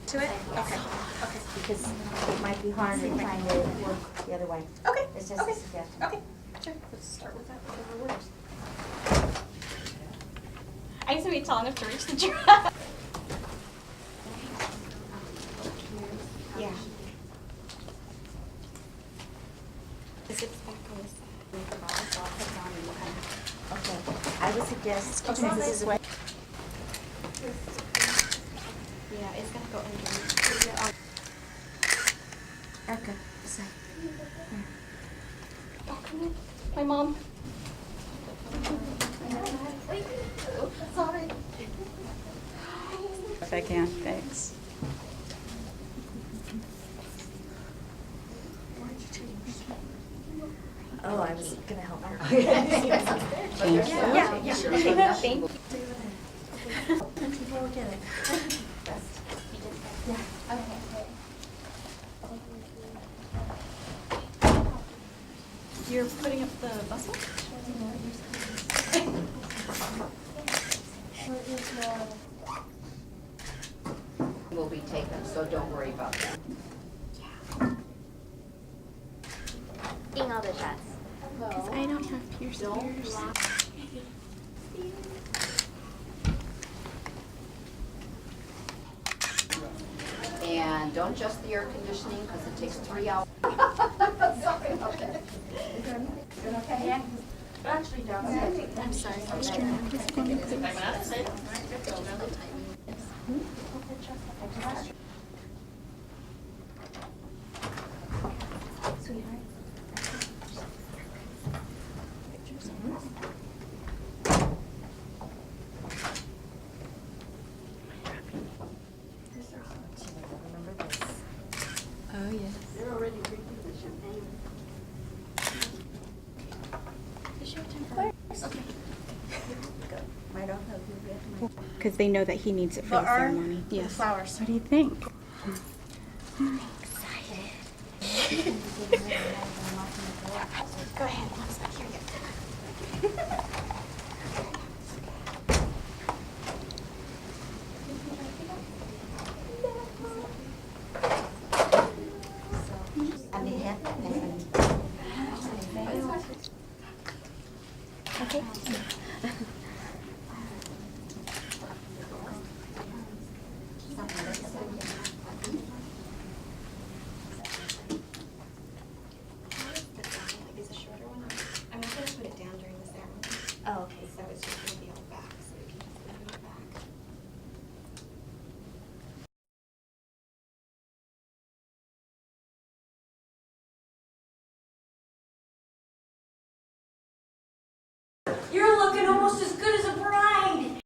To it? Okay. Okay. Because it might be hard to find it work the other way. Okay. It's just Okay. a suggestion. Okay. Sure. Let's start with that. Whatever works. I used to be tall enough to reach the giraffe. Yeah. The zip's back on this side. So I'll put it on and we'll kind of. Okay. I would suggest, Okay. since this is way. Yeah, it's gonna go underneath. Erica, this side. Oh, come in. My mom. Sorry. If I can, thanks. Oh, I was gonna help her. Thank you. Yeah, sure. Okay, thank you. We'll get it. You're putting up the bustle? Will be taken, so don't worry about that. Seeing all the shots. Because I don't have pierced ears. And don't adjust the air conditioning because it takes 3 hours. Sorry about that. You're okay? Yeah. Actually, down. I'm sorry, I was trying to just go into Remember this. Oh, yes. They're already drinking the champagne. Is your time first? Okay. Right off of you. Because they know that he needs it for the ceremony. Yes. Flowers. What do you think? Go ahead, mom's not here yet. And the head. Okay. Is a shorter one? I'm not gonna put it down during the ceremony. Oh, okay. So it's just gonna be on the back, so we can just put it on the back. You're looking almost as good as a bride.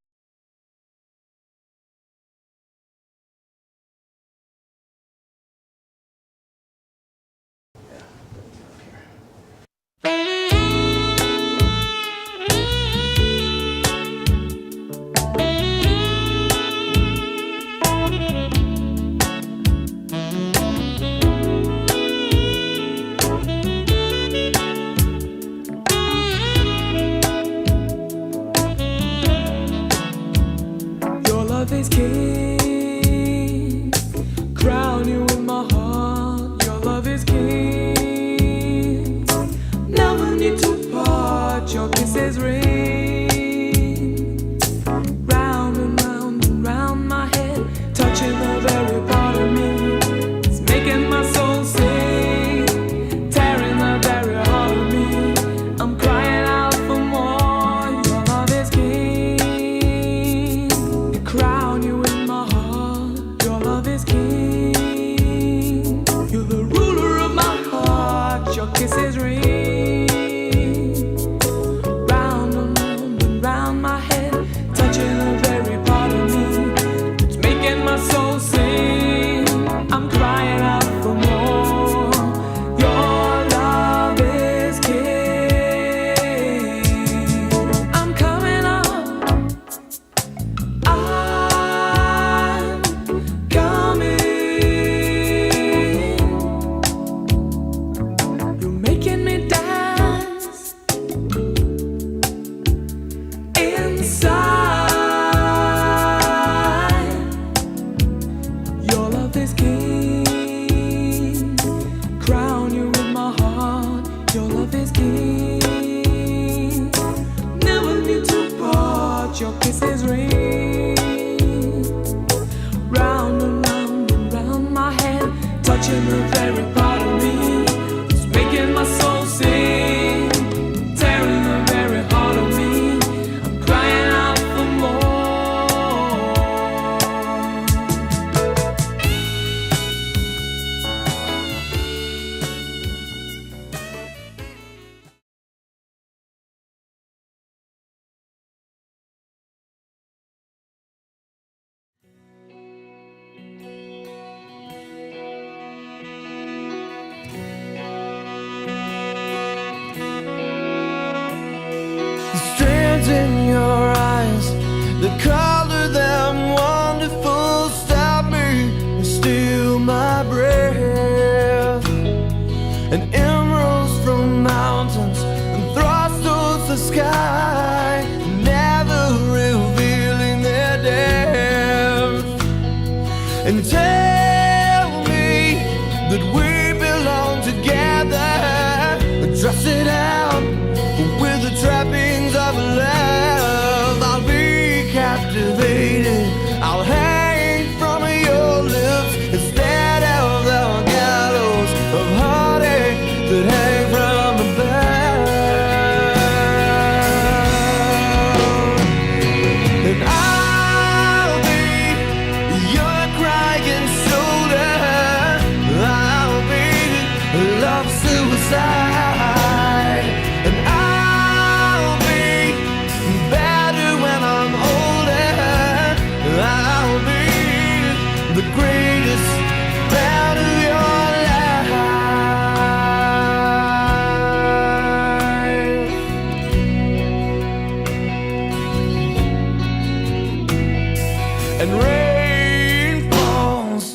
you to part, your kisses ring round and round and round my head, touching the very part of me. It's making my soul sing, tearing the very heart of me. I'm crying out for more. Your love is king. You crown you in my heart. Your love is king. You're the ruler of my heart. Your kisses ring round and round and round my head, touching the very part of me. It's making my soul sing. I'm crying out for more. Your love is king. I'm coming up. I'm coming. You're making me dance inside. Your love is king. Crown you with my heart. Your love is king. Never need to part. Your kisses ring round and round and round my head, touching the very part of me. It's making my soul sing, tearing the very heart of me. I'm crying out for more. The strands in your eyes, the color them wonderful, stop me and steal my breath. And emeralds from mountains and thrusts towards the sky, never revealing their depth. And tell me that we belong together, dress it out with the trappings of love. I'll be captivated, I'll hang from your lips instead of the gallows of heartache that hang from above. And I'll be your crying shoulder, I'll be love suicide. And I'll be better when I'm older, I'll be the greatest fan of your life. And rain falls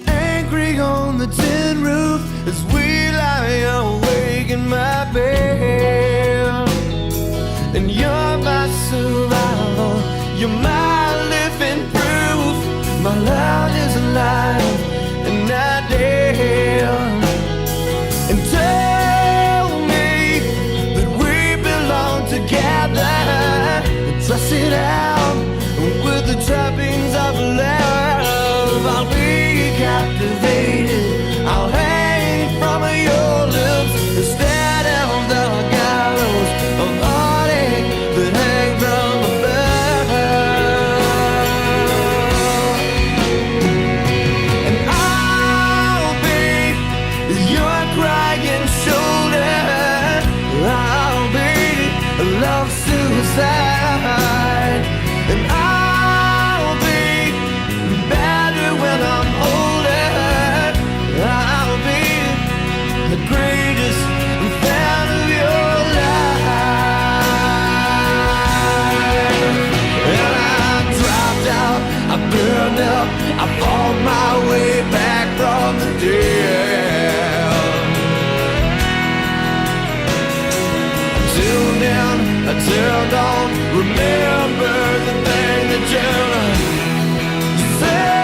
angry on the tin roof as we lie awake in my bed. And you're my survival, you're my living proof. My love is alive and not dead. And tell me that we belong together, dress it out with the trappings of love. I'll be captivated, I'll hang from your lips instead of the gallows of heartache that hang from above. And I'll be your crying shoulder, I'll be love suicide. And I'll be better when I'm older, I'll be the greatest fan of your life. And I dropped out, I burned up, I fought my way back from the dead. Till then, I turned on, remember the thing that you said.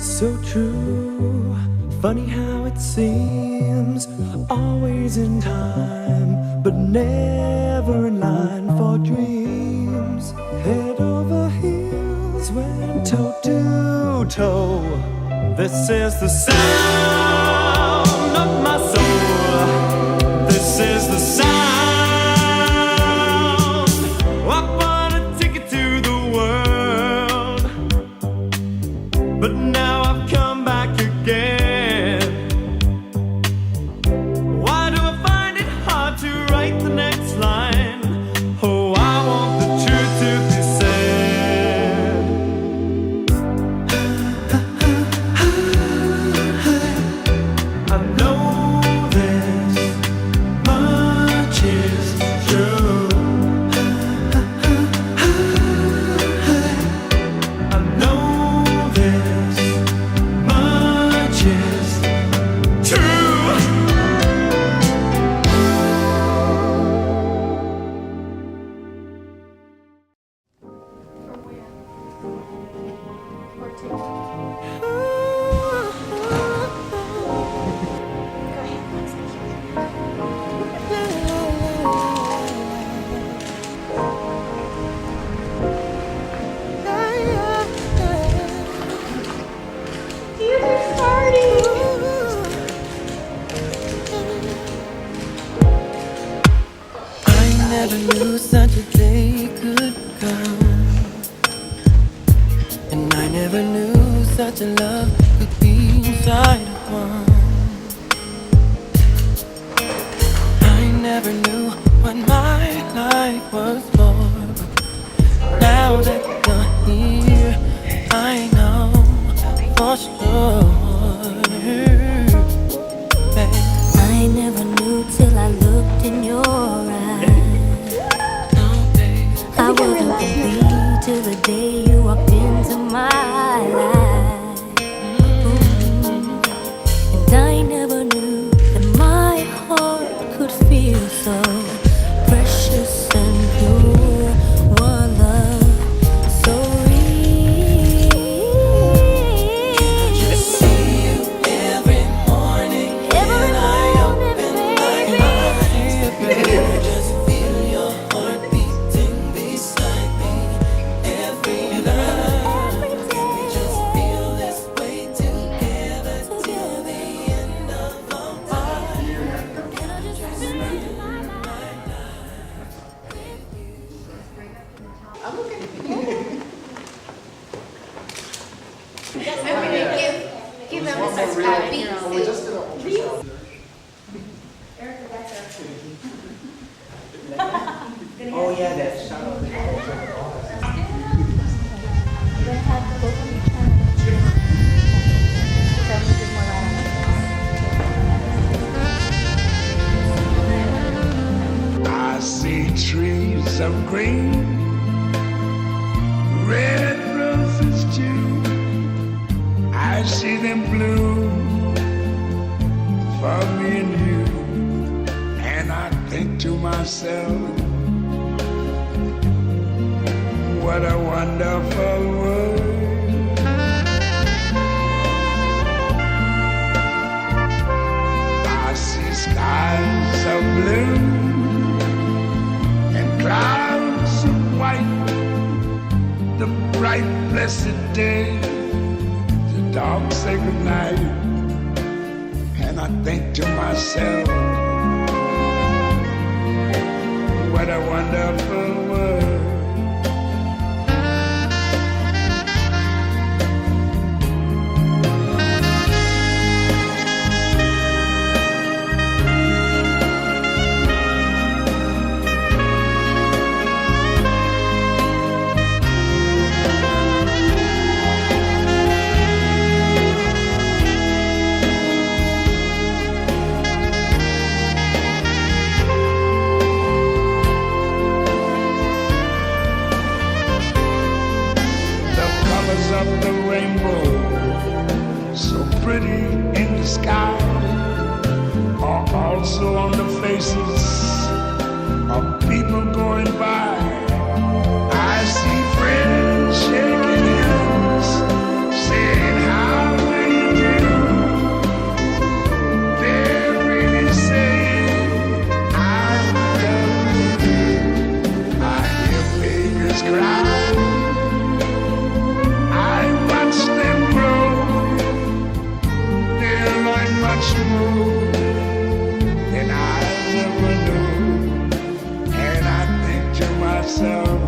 So true, funny how it seems, always in time, but never in line for dreams. Head over heels, went toe to toe. This is the sound of my soul. This is the sound. I wanna take it to the world, but now I've come back again. Why do I find it hard to write the next line? Oh, I want the truth to be said. I know this much is true. I know this much is true. I never knew such a day could come, and I never knew such a love could be inside of one. I never knew what my life was for, but now that you're here, I know for sure. Babe, I never knew till I looked in your eyes. no, babe. I wasn't complete till the day you walked into my life. And I never knew that my heart could feel so precious and pure. One love so real. I see you every morning when I open my eyes. I just feel your heart beating beside me every night. We just feel this way together till the end of our life. And I just spend my life with you. Give them a beat. Oh yeah, that shot. I see trees of green, red roses too. I see them bloom for me and you. And I think to myself, what a wonderful world. I see skies of blue and clouds of white, the bright blessed day, the dark sacred night. And I think to myself, what a wonderful world. Of the rainbow, so pretty in the sky, are also on the faces of people going by. I see friends shaking hands, saying how myself,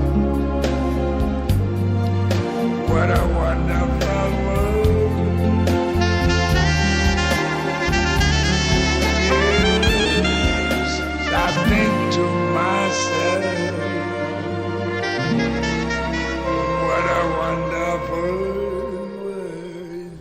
what a wonderful world. Yes, I think to myself, what a wonderful world.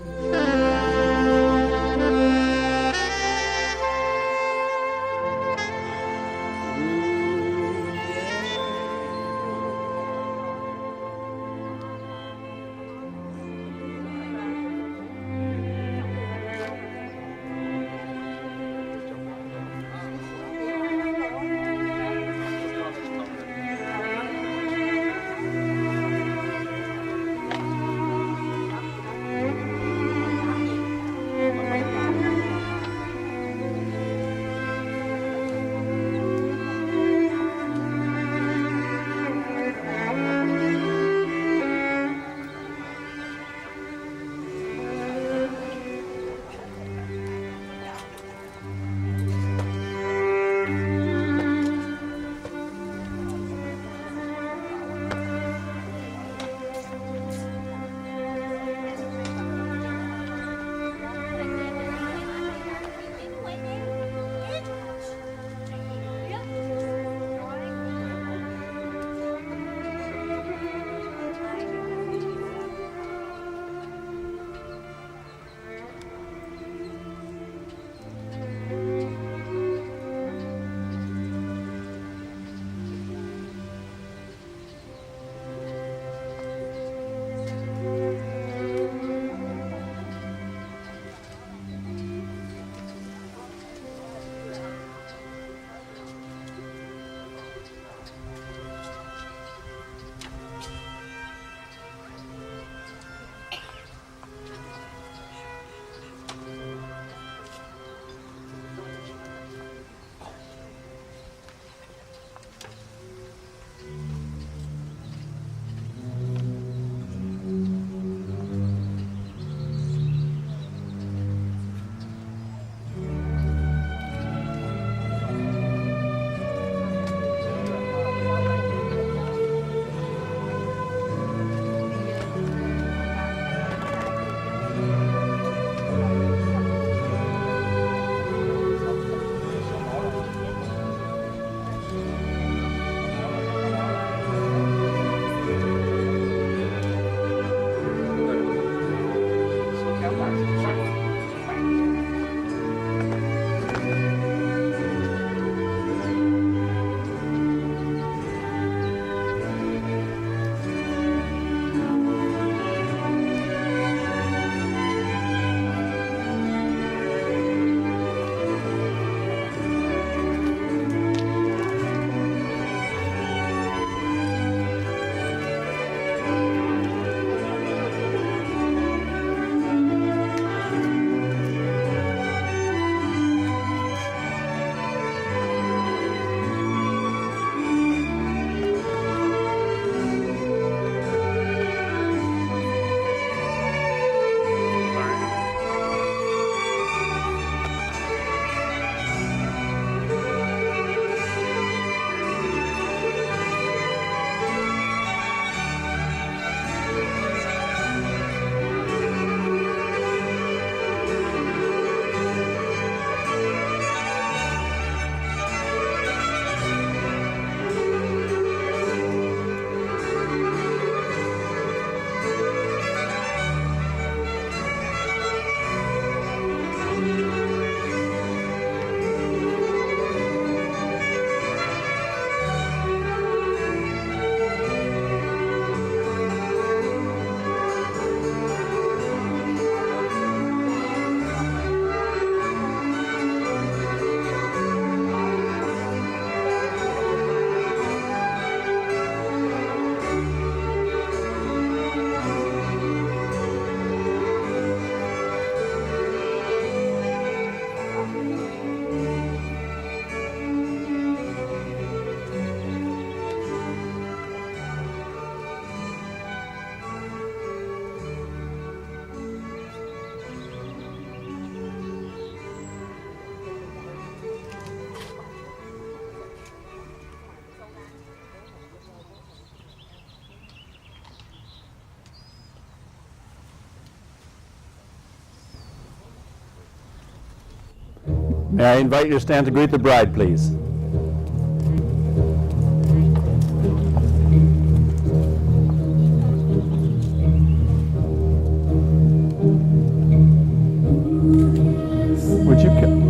May I invite you to stand to greet the bride, please?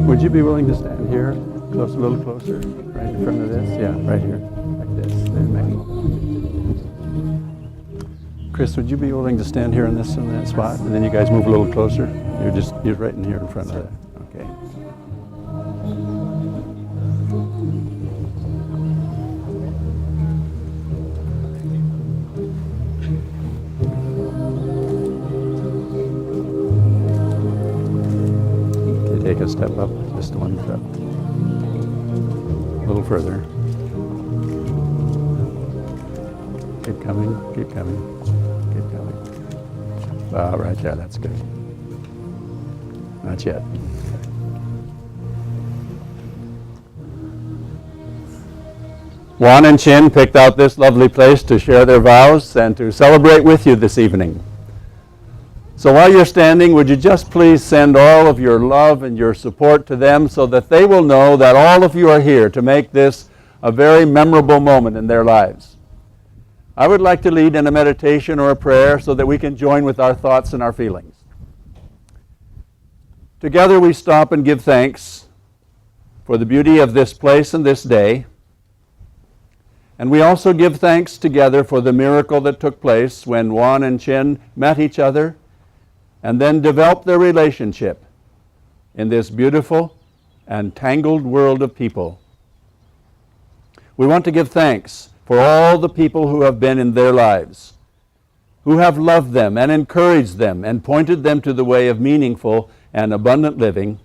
Would you be willing to stand here, close, a little closer, right in front of this? Yeah, right here, like this. There, Chris, would you be willing to stand here in that spot, and then you guys move a little closer? You're right in here in front of that. Okay. Take a step up, just one step. A little further. Keep coming, keep coming, keep coming. Right there, that's good. Not yet. Juan and Chin picked out this lovely place to share their vows and to celebrate with you this evening. So while you're standing, would you just please send all of your love and your support to them so that they will know that all of you are here to make this a very memorable moment in their lives. I would like to lead in a meditation or a prayer so that we can join with our thoughts and our feelings. Together we stop and give thanks for the beauty of this place and this day. And we also give thanks together for the miracle that took place when Juan and Chin met each other and then develop their relationship in this beautiful and tangled world of people. We want to give thanks for all the people who have been in their lives, who have loved them and encouraged them and pointed them to the way of meaningful and abundant living.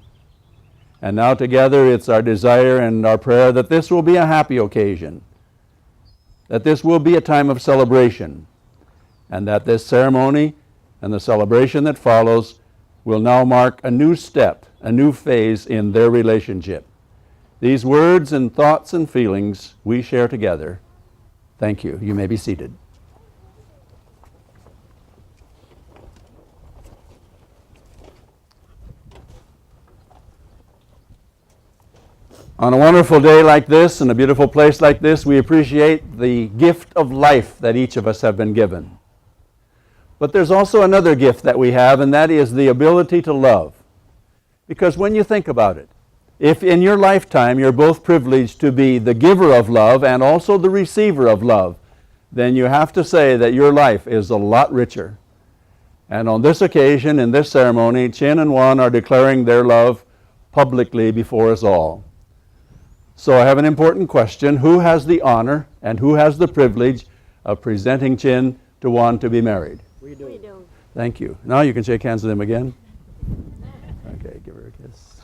And now together it's our desire and our prayer that this will be a happy occasion, that this will be a time of celebration, and that this ceremony and the celebration that follows will now mark a new step, a new phase in their relationship. These words and thoughts and feelings we share together. Thank you. You may be seated. On a wonderful day like this, in a beautiful place like this, we appreciate the gift of life that each of us have been given. But there's also another gift that we have, and that is the ability to love. Because when you think about it, if in your lifetime you're both privileged to be the giver of love and also the receiver of love, then you have to say that your life is a lot richer. And on this occasion, in this ceremony, Chin and Juan are declaring their love publicly before us all. So I have an important question. Who has the honor and who has the privilege of presenting Chin to Juan to be married? We do. Thank you. Now you can shake hands with him again. Okay, give her a kiss.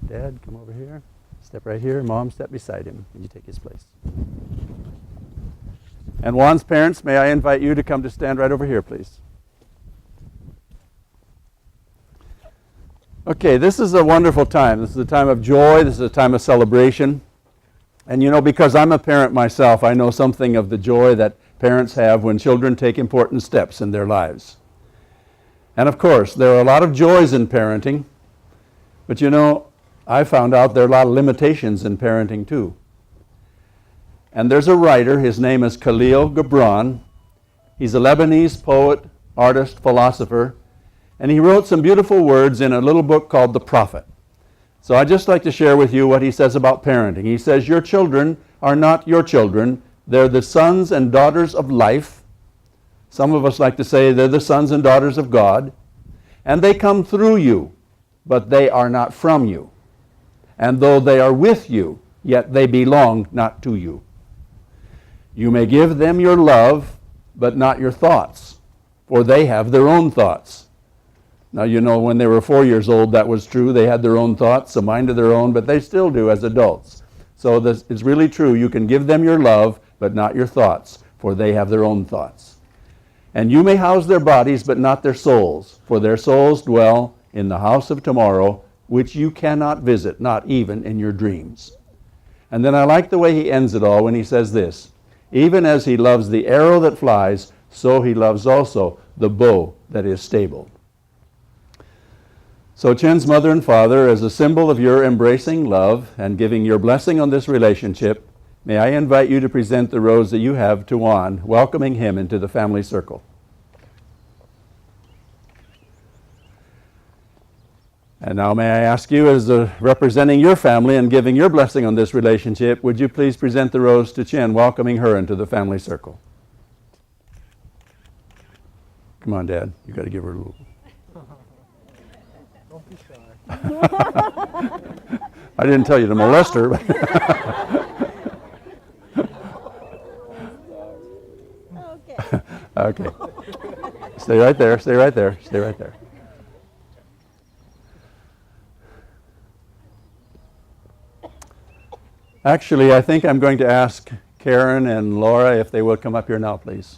Dad, come over here. Step right here. Mom, step beside him. And you take his place. And Juan's parents, may I invite you to come to stand right over here, please. Okay, this is a wonderful time. This is a time of joy. This is a time of celebration. And you know, because I'm a parent myself, I know something of the joy that parents have when children take important steps in their lives. And of course, there are a lot of joys in parenting, but you know, I found out there are a lot of limitations in parenting too. And there's a writer, his name is Khalil Gibran. He's a Lebanese poet, artist, philosopher, and he wrote some beautiful words in a little book called The Prophet. So I'd just like to share with you what he says about parenting. He says, your children are not your children. They're the sons and daughters of life. Some of us like to say they're the sons and daughters of God. And they come through you, but they are not from you. And though they are with you, yet they belong not to you. You may give them your love, but not your thoughts, for they have their own thoughts. Now, you know, when they were 4 years old, that was true. They had their own thoughts, a mind of their own, but they still do as adults. So this is really true. You can give them your love, but not your thoughts, for they have their own thoughts. And you may house their bodies, but not their souls, for their souls dwell in the house of tomorrow, which you cannot visit, not even in your dreams. And then I like the way he ends it all when he says this, even as he loves the arrow that flies, so he loves also the bow that is stable. So Chin's mother and father, as a symbol of your embracing love and giving your blessing on this relationship, may I invite you to present the rose that you have to Juan, welcoming him into the family circle. And now may I ask you, as representing your family and giving your blessing on this relationship, would you please present the rose to Chin, welcoming her into the family circle? Come on, Dad. You got to give her a little. Don't be shy. I didn't tell you to molest her. Okay. Stay right there. Stay right there. Stay right there. Actually, I think I'm going to ask Karen and Laura if they will come up here now, please.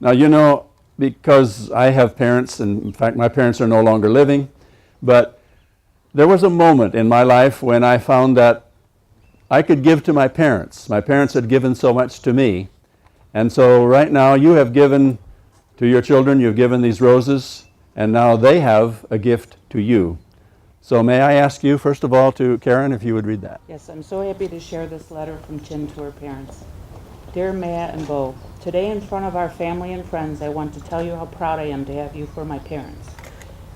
Now, you know, because I have parents, and in fact my parents are no longer living, but there was a moment in my life when I found that I could give to my parents. My parents had given so much to me. And so right now you have given to your children, you've given these roses, and now they have a gift to you. So may I ask you, first of all, to Karen, if you would read that. Yes, I'm so happy to share this letter from Chin to her parents. Dear Maya and Bo, today in front of our family and friends, I want to tell you how proud I am to have you for my parents.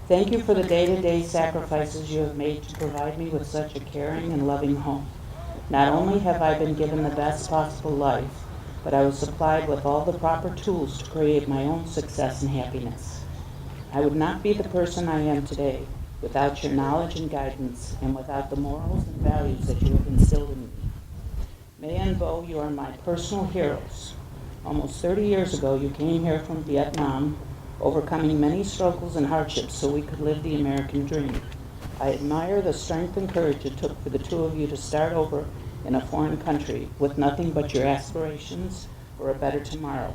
Thank you for the day-to-day sacrifices you have made to provide me with such a caring and loving home. Not only have I been given the best possible life, but I was supplied with all the proper tools to create my own success and happiness. I would not be the person I am today without your knowledge and guidance, and without the morals and values that you have instilled in me. Maya and Bo, you are my personal heroes. Almost 30 years ago, you came here from Vietnam, overcoming many struggles and hardships so we could live the American dream. I admire the strength and courage it took for the two of you to start over in a foreign country with nothing but your aspirations for a better tomorrow.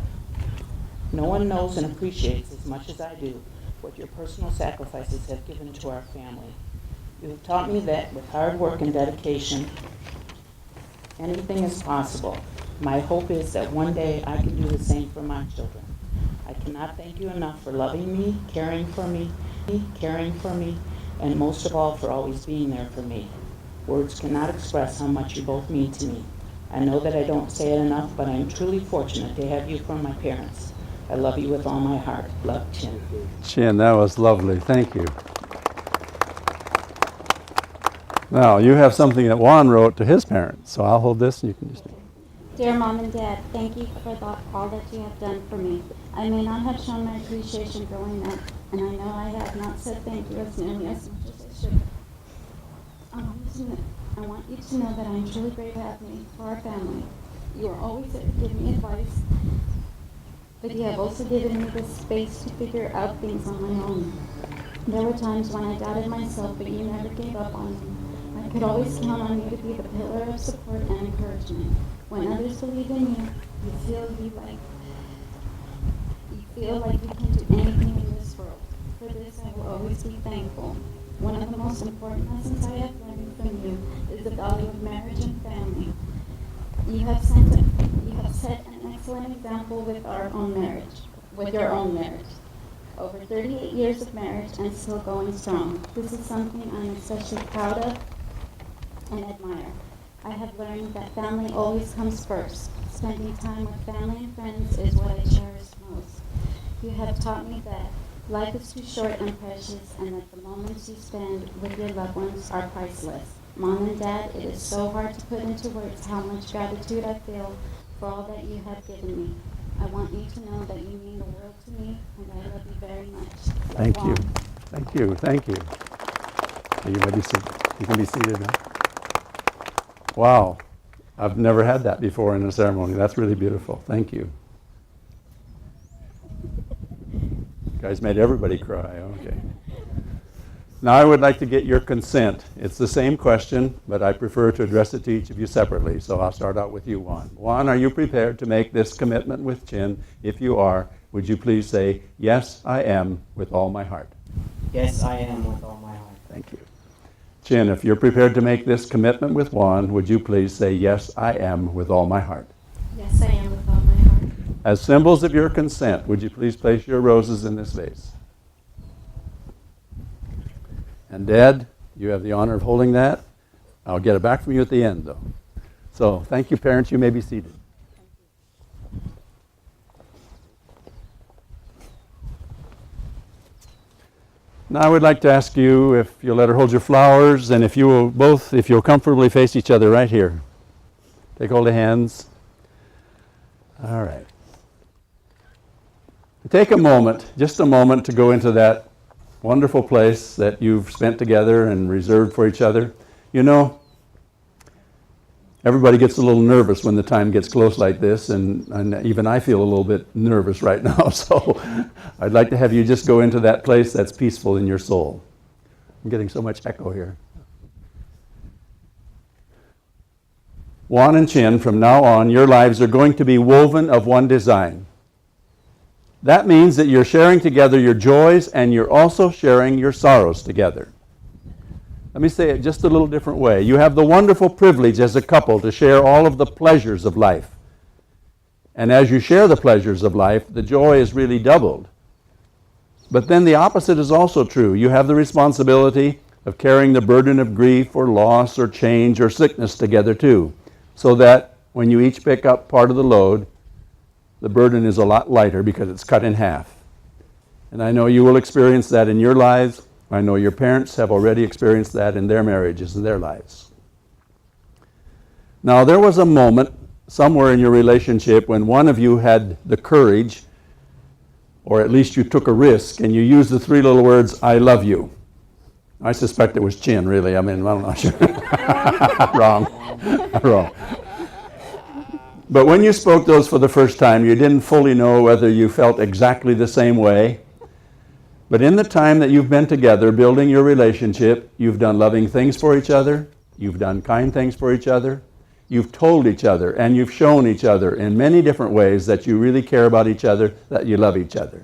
No one knows and appreciates as much as I do what your personal sacrifices have given to our family. You have taught me that with hard work and dedication, anything is possible. My hope is that one day I can do the same for my children. I cannot thank you enough for loving me, caring for me, and most of all for always being there for me. Words cannot express how much you both mean to me. I know that I don't say it enough, but I am truly fortunate to have you from my parents. I love you with all my heart. Love, Chin. Chin, that was lovely. Thank you. Now, you have something that Juan wrote to his parents, so I'll hold this and you can just... Dear Mom and Dad, thank you for all that you have done for me. I may not have shown my appreciation growing up, and I know I have not said thank you as nearly as much as I should. I want you to know that I am truly grateful to have me for our family. You are always there to give me advice, but you have also given me the space to figure out things on my own. There were times when I doubted myself, but you never gave up on me. I could always count on you to be the pillar of support and encouragement. When others believe in you, you feel like you can do anything in this world. For this, I will always be thankful. One of the most important lessons I have learned from you is the value of marriage and family. You have set an excellent example with your own marriage. Over 38 years of marriage and still going strong. This is something I'm especially proud of and admire. I have learned that family always comes first. Spending time with family and friends is what I cherish most. You have taught me that life is too short and precious, and that the moments you spend with your loved ones are priceless. Mom and Dad, it is so hard to put into words how much gratitude I feel for all that you have given me. I want you to know that you mean the world to me, and I love you very much. Thank you. Thank you. Thank you. You can be seated now. Wow. I've never had that before in a ceremony. That's really beautiful. Thank you. You guys made everybody cry. Okay. Now I would like to get your consent. It's the same question, but I prefer to address it to each of you separately. So I'll start out with you, Juan. Juan, are you prepared to make this commitment with Chin? If you are, would you please say, yes, I am, with all my heart? Yes, I am with all my heart. Thank you. Chin, if you're prepared to make this commitment with Juan, would you please say, yes, I am, with all my heart? Yes, I am with all my heart. As symbols of your consent, would you please place your roses in this vase? And Dad, you have the honor of holding that. I'll get it back from you at the end, though. So thank you, parents. You may be seated. Now I would like to ask you if you'll let her hold your flowers, and if you'll comfortably face each other right here. Take hold of hands. All right. Take a moment, just a moment, to go into that wonderful place that you've spent together and reserved for each other. You know, everybody gets a little nervous when the time gets close like this, and even I feel a little bit nervous right now, so I'd like to have you just go into that place that's peaceful in your soul. I'm getting so much echo here. Juan and Chin, from now on, your lives are going to be woven of one design. That means that you're sharing together your joys, and you're also sharing your sorrows together. Let me say it just a little different way. You have the wonderful privilege as a couple to share all of the pleasures of life. And as you share the pleasures of life, the joy is really doubled. But then the opposite is also true. You have the responsibility of carrying the burden of grief or loss or change or sickness together too, so that when you each pick up part of the load, the burden is a lot lighter because it's cut in half. And I know you will experience that in your lives. I know your parents have already experienced that in their marriages and their lives. Now, there was a moment somewhere in your relationship when one of you had the courage, or at least you took a risk, and you used the three little words, "I love you." I suspect it was Chin, really. I mean, I'm not sure. Wrong. Wrong. But when you spoke those for the first time, you didn't fully know whether you felt exactly the same way. But in the time that you've been together building your relationship, you've done loving things for each other, you've done kind things for each other, you've told each other, and you've shown each other in many different ways that you really care about each other, that you love each other.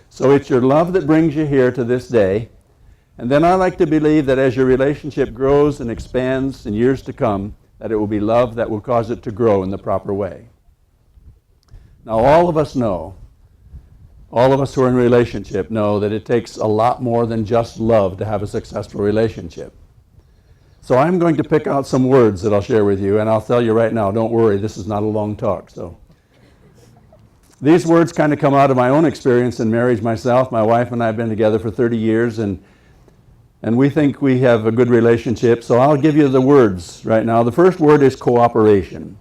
So it's your love that brings you here to this day. And then I like to believe that as your relationship grows and expands in years to come, that it will be love that will cause it to grow in the proper way. Now, all of us know, all of us who are in a relationship know that it takes a lot more than just love to have a successful relationship. So I'm going to pick out some words that I'll share with you, and I'll tell you right now, don't worry, this is not a long talk. So these words kind of come out of my own experience in marriage myself. My wife and I have been together for 30 years, and we think we have a good relationship, so I'll give you the words right now. The first word is cooperation.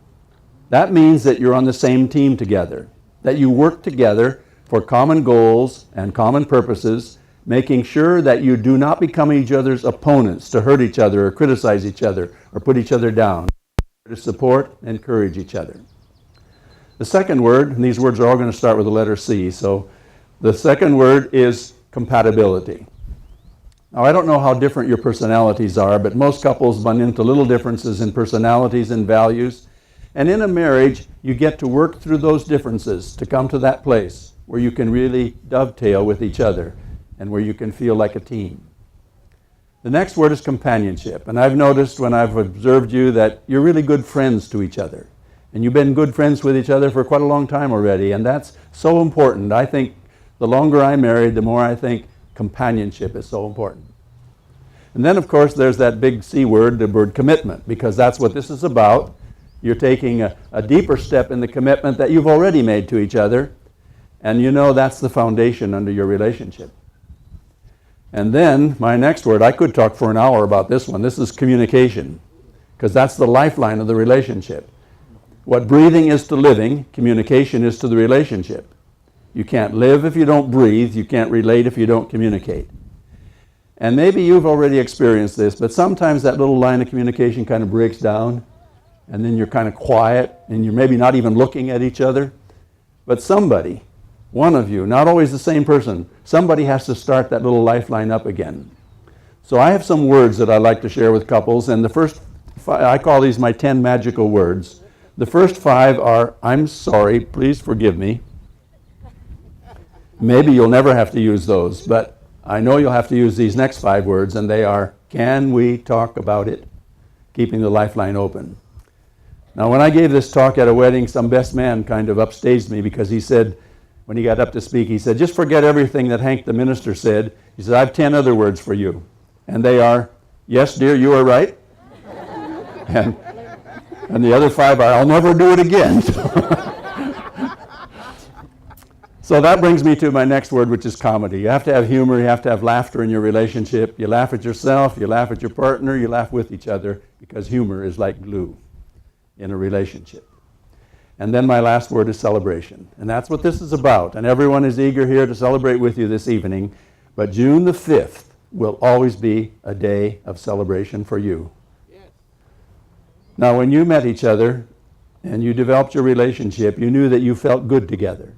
That means that you're on the same team together, that you work together for common goals and common purposes, making sure that you do not become each other's opponents to hurt each other or criticize each other or put each other down, to support and encourage each other. The second word, and these words are all going to start with the letter C, so the second word is compatibility. Now, I don't know how different your personalities are, but most couples run into little differences in personalities and values. And in a marriage, you get to work through those differences to come to that place where you can really dovetail with each other and where you can feel like a team. The next word is companionship. And I've noticed when I've observed you that you're really good friends to each other. And you've been good friends with each other for quite a long time already. And that's so important. I think the longer I'm married, the more I think companionship is so important. And then, of course, there's that big C word, the word commitment, because that's what this is about. You're taking a deeper step in the commitment that you've already made to each other, and you know that's the foundation under your relationship. And then, my next word, I could talk for an hour about this one. This is communication, because that's the lifeline of the relationship. What breathing is to living, communication is to the relationship. You can't live if you don't breathe. You can't relate if you don't communicate. And maybe you've already experienced this, but sometimes that little line of communication kind of breaks down, and then you're kind of quiet, and you're maybe not even looking at each other. But somebody, one of you, not always the same person, somebody has to start that little lifeline up again. So I have some words that I like to share with couples, and the first, I call these my 10 magical words. The first 5 are, I'm sorry, please forgive me. Maybe you'll never have to use those, but I know you'll have to use these next 5 words, and they are, can we talk about it? Keeping the lifeline open. Now, when I gave this talk at a wedding, some best man kind of upstaged me because he said, when he got up to speak, he said, just forget everything that Hank the minister said. He said, I have 10 other words for you. And they are, yes, dear, you are right. And the other 5 are, I'll never do it again. So that brings me to my next word, which is comedy. You have to have humor, you have to have laughter in your relationship. You laugh at yourself, you laugh at your partner, you laugh with each other, because humor is like glue in a relationship. And then my last word is celebration. And that's what this is about. And everyone is eager here to celebrate with you this evening. But June the 5th will always be a day of celebration for you. Now, when you met each other and you developed your relationship, you knew that you felt good together.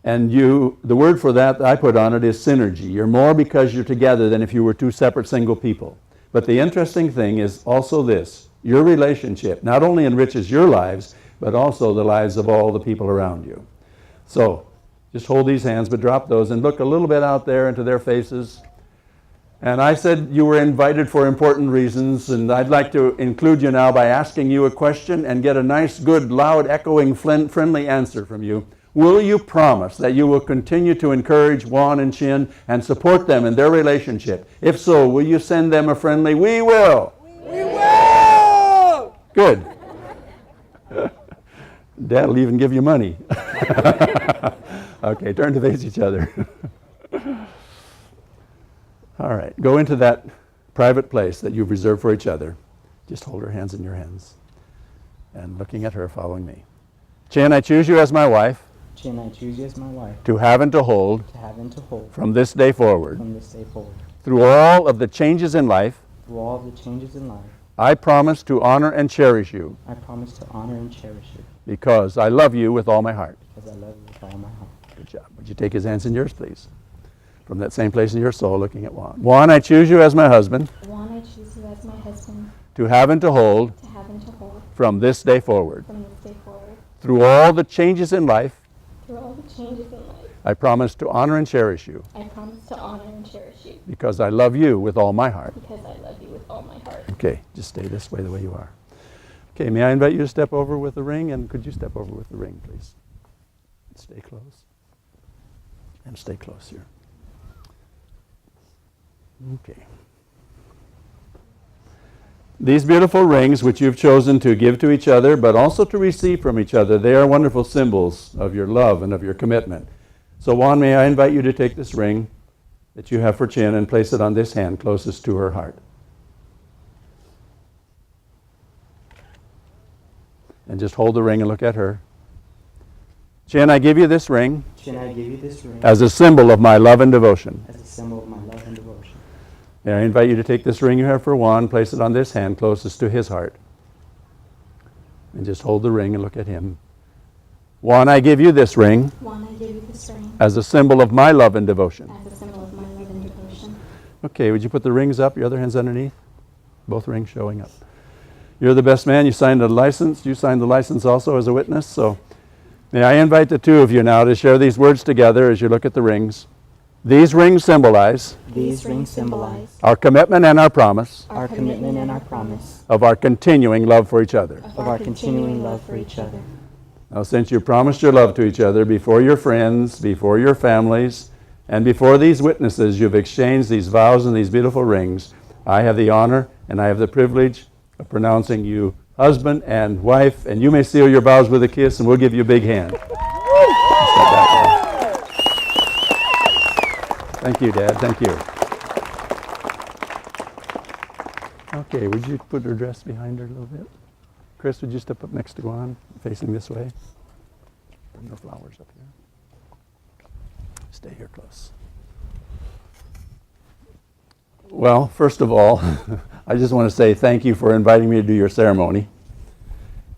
And the word for that I put on it is synergy. You're more because you're together than if you were 2 separate single people. But the interesting thing is also this: your relationship not only enriches your lives, but also the lives of all the people around you. So, just hold these hands, but drop those and look a little bit out there into their faces. And I said you were invited for important reasons, and I'd like to include you now by asking you a question and get a nice, good, loud, echoing, friendly answer from you. Will you promise that you will continue to encourage Juan and Chin and support them in their relationship? If so, will you send them a friendly, "We will"? We will! Good. Dad will even give you money. Okay, turn to face each other. All right, go into that private place that you've reserved for each other. Just hold her hands in your hands. And looking at her, following me. Chin, I choose you as my wife. Chin, I choose you as my wife. To have and to hold. To have and to hold. From this day forward. From this day forward. Through all of the changes in life. Through all of the changes in life. I promise to honor and cherish you. I promise to honor and cherish you. Because I love you with all my heart. Because I love you with all my heart. Good job. Would you take his hands in yours, please? From that same place in your soul, looking at Juan. Juan, I choose you as my husband. Juan, I choose you as my husband. To have and to hold. To have and to hold. From this day forward. From this day forward. Through all the changes in life. Through all the changes in life. I promise to honor and cherish you. I promise to honor and cherish you. Because I love you with all my heart. Because I love you with all my heart. Okay, just stay this way, the way you are. Okay, may I invite you to step over with the ring? And could you step over with the ring, please? Stay close. And stay close here. Okay. These beautiful rings, which you've chosen to give to each other, but also to receive from each other, they are wonderful symbols of your love and of your commitment. So Juan, may I invite you to take this ring that you have for Chin and place it on this hand closest to her heart. And just hold the ring and look at her. Chin, I give you this ring. Chin, I give you this ring. As a symbol of my love and devotion. As a symbol of my love and devotion. And I invite you to take this ring you have for Juan, place it on this hand closest to his heart. And just hold the ring and look at him. Juan, I give you this ring. Juan, I give you this ring. As a symbol of my love and devotion. As a symbol of my love and devotion. Okay, would you put the rings up, your other hand's underneath? Both rings showing up. You're the best man. You signed the license. You signed the license also as a witness. So may I invite the two of you now to share these words together as you look at the rings. These rings symbolize. These rings symbolize. Our commitment and our promise. Our commitment and our promise. Of our continuing love for each other. Of our continuing love for each other. Now, since you promised your love to each other before your friends, before your families, and before these witnesses, you've exchanged these vows and these beautiful rings. I have the honor and I have the privilege of pronouncing you husband and wife, and you may seal your vows with a kiss, and we'll give you a big hand. Thank you, Dad. Thank you. Okay, would you put her dress behind her a little bit? Chris, would you step up next to Juan, facing this way? Bring the flowers up here. Stay here close. Well, first of all, I just want to say thank you for inviting me to do your ceremony.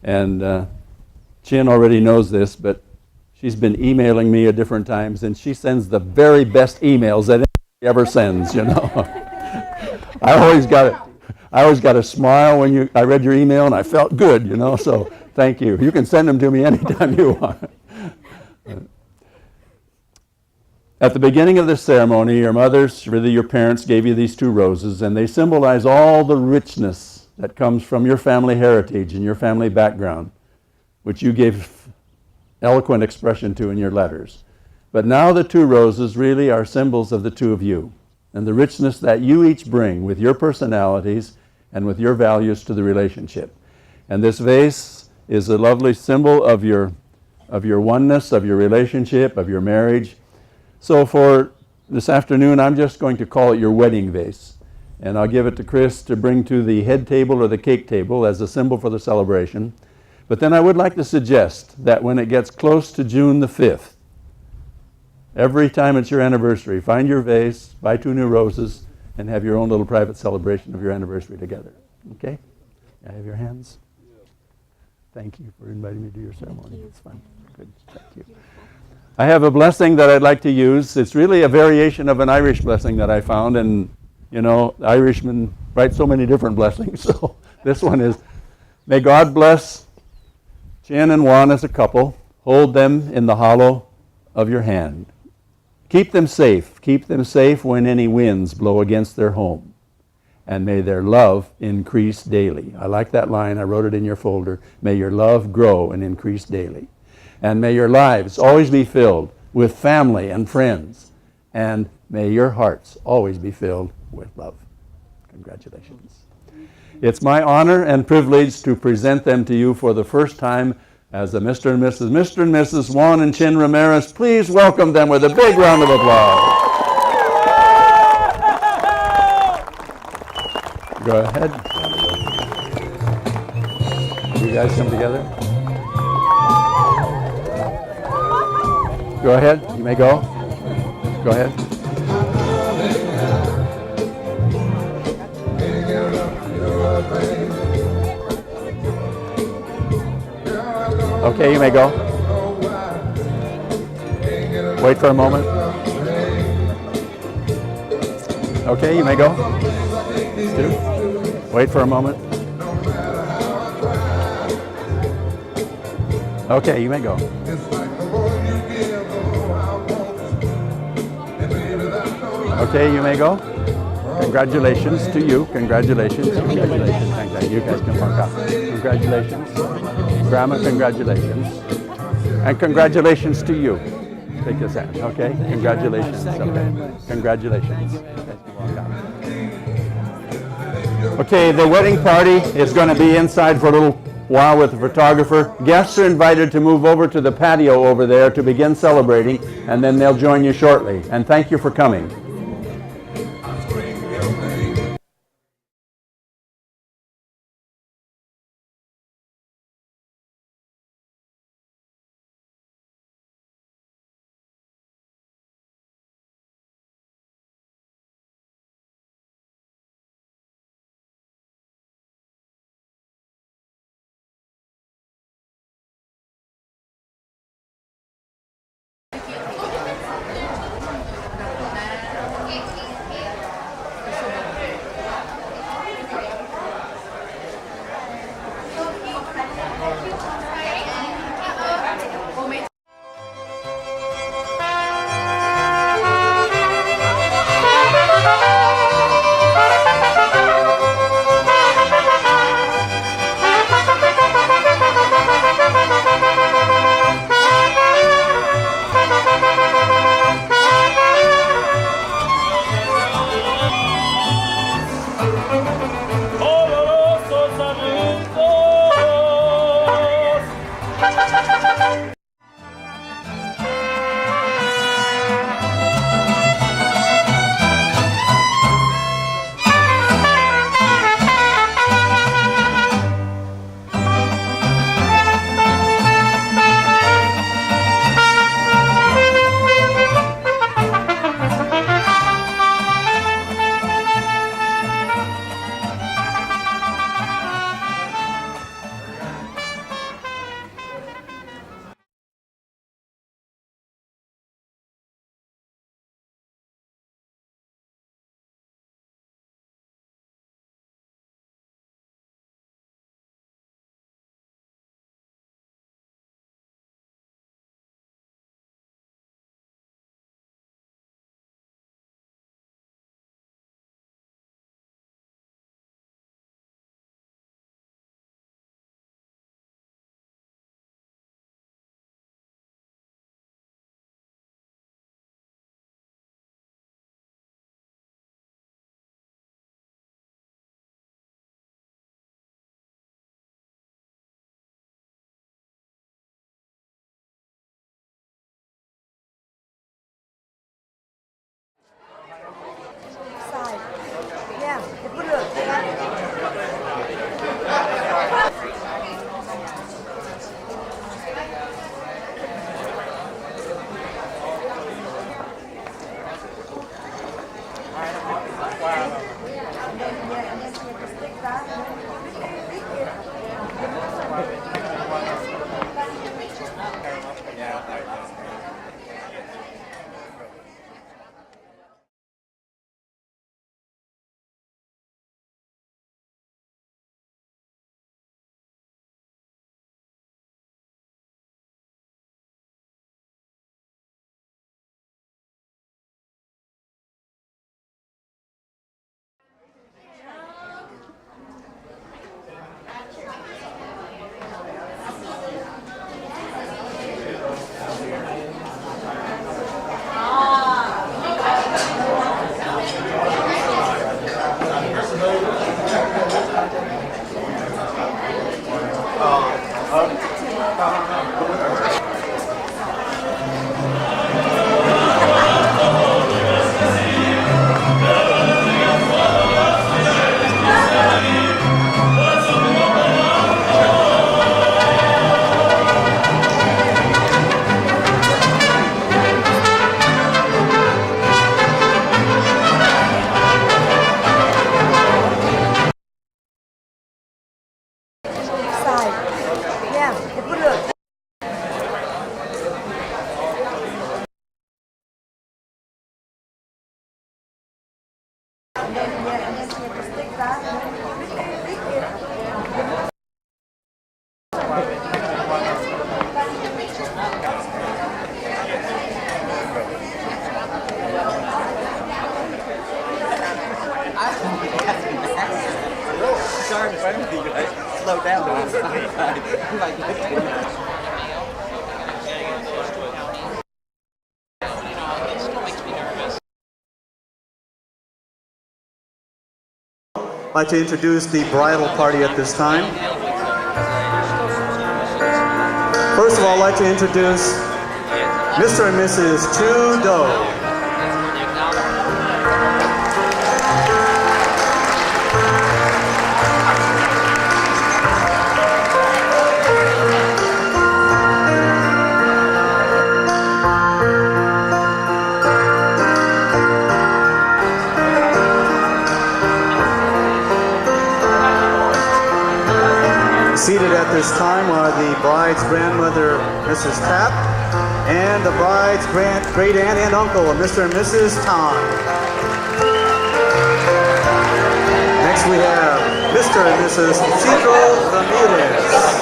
And Chin already knows this, but she's been emailing me at different times, and she sends the very best emails that anybody ever sends, you know. I always got a smile when I read your email, and I felt good, you know, so thank you. You can send them to me anytime you want. At the beginning of this ceremony, your mothers, really your parents, gave you these two roses, and they symbolize all the richness that comes from your family heritage and your family background, which you gave eloquent expression to in your letters. But now the two roses really are symbols of the two of you. and the richness that you each bring with your personalities and with your values to the relationship. And this vase is a lovely symbol of your oneness, of your relationship, of your marriage. So for this afternoon, I'm just going to call it your wedding vase. And I'll give it to Chris to bring to the head table or the cake table as a symbol for the celebration. But then I would like to suggest that when it gets close to June the 5th, every time it's your anniversary, find your vase, buy 2 new roses, and have your own little private celebration of your anniversary together. Okay? I have your hands. Thank you for inviting me to your ceremony. It's fun. Good. Thank you. I have a blessing that I'd like to use. It's really a variation of an Irish blessing that I found, and you know, Irishmen write so many different blessings. So this one is, may God bless Jen and Juan as a couple. Hold them in the hollow of your hand. Keep them safe. Keep them safe when any winds blow against their home. And may their love increase daily. I like that line. I wrote it in your folder. May your love grow and increase daily. And may your lives always be filled with family and friends. And may your hearts always be filled with love. Congratulations. It's my honor and privilege to present them to you for the first time as a Mr. and Mrs. Juan and Chin Ramirez. Please welcome them with a big round of applause. Go ahead. You guys come together. Go ahead. You may go. Go ahead. Okay, you may go. Wait for a moment. Okay, you may go. Stu, wait for a moment. Okay, you may go. Okay, you may go. Congratulations to you. Congratulations. Congratulations. Thank you. You guys can walk out. Congratulations. Grandma, congratulations. And congratulations to you. Take this hand, okay? Congratulations. Okay. Congratulations. You guys can walk out. Okay, the wedding party is going to be inside for a little while with the photographer. Guests are invited to move over to the patio over there to begin celebrating, and then they'll join you shortly. And thank you for coming. slow down. I'd like to introduce the bridal party at this time. First of all, I'd like to introduce Mr. and Mrs. Chu Do. Seated at this time are the bride's grandmother, Mrs. Tapp, and the bride's great aunt and uncle, Mr. and Mrs. Tan. Next we have Mr. and Mrs. Isidro Ramirez.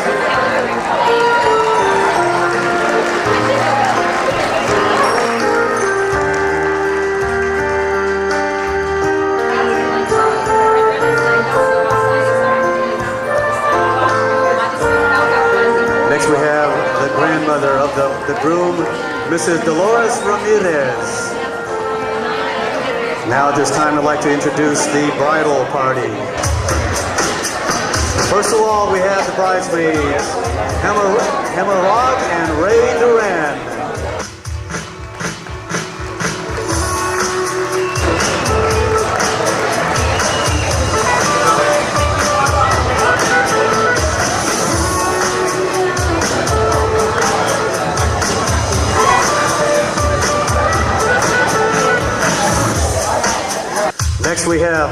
Next we have the grandmother of the groom, Mrs. Dolores Ramirez. Now at this time I'd like to introduce the bridal party. First of all, we have the bridesmaids, Hemarog and Ray Duran. Next we have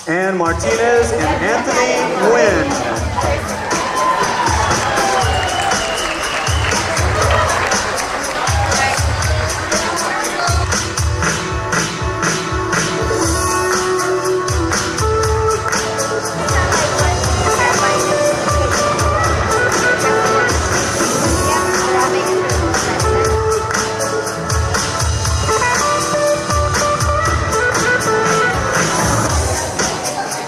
Ann Martinez and Anthony Nguyen.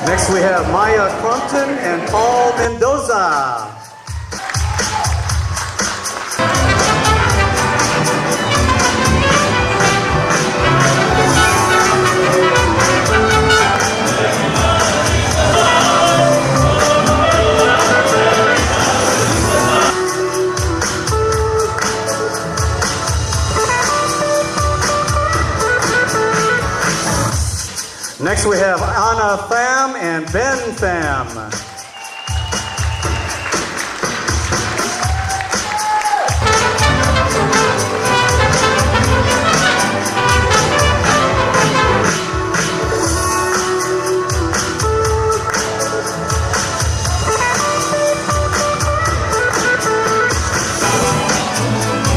Next we have Maya Crumpton and Paul Mendoza. Next we have Anna Pham and Ben Pham.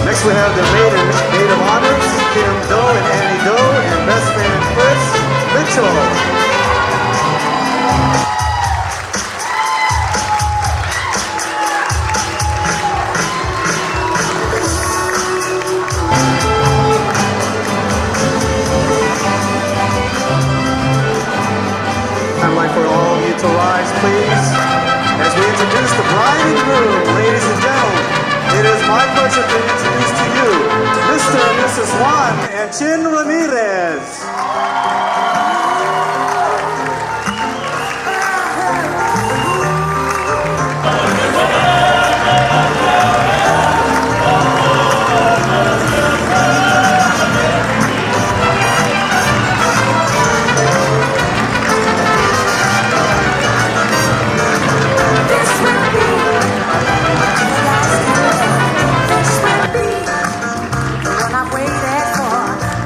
Next we have the maid of honors, Kim Do and Annie Do, and best man Chris Mitchell. I'd like for all of you to rise, please, as we introduce the bride and groom. Ladies and gentlemen, it is my pleasure to introduce to you Mr. and Mrs. Juan and Chin Ramirez.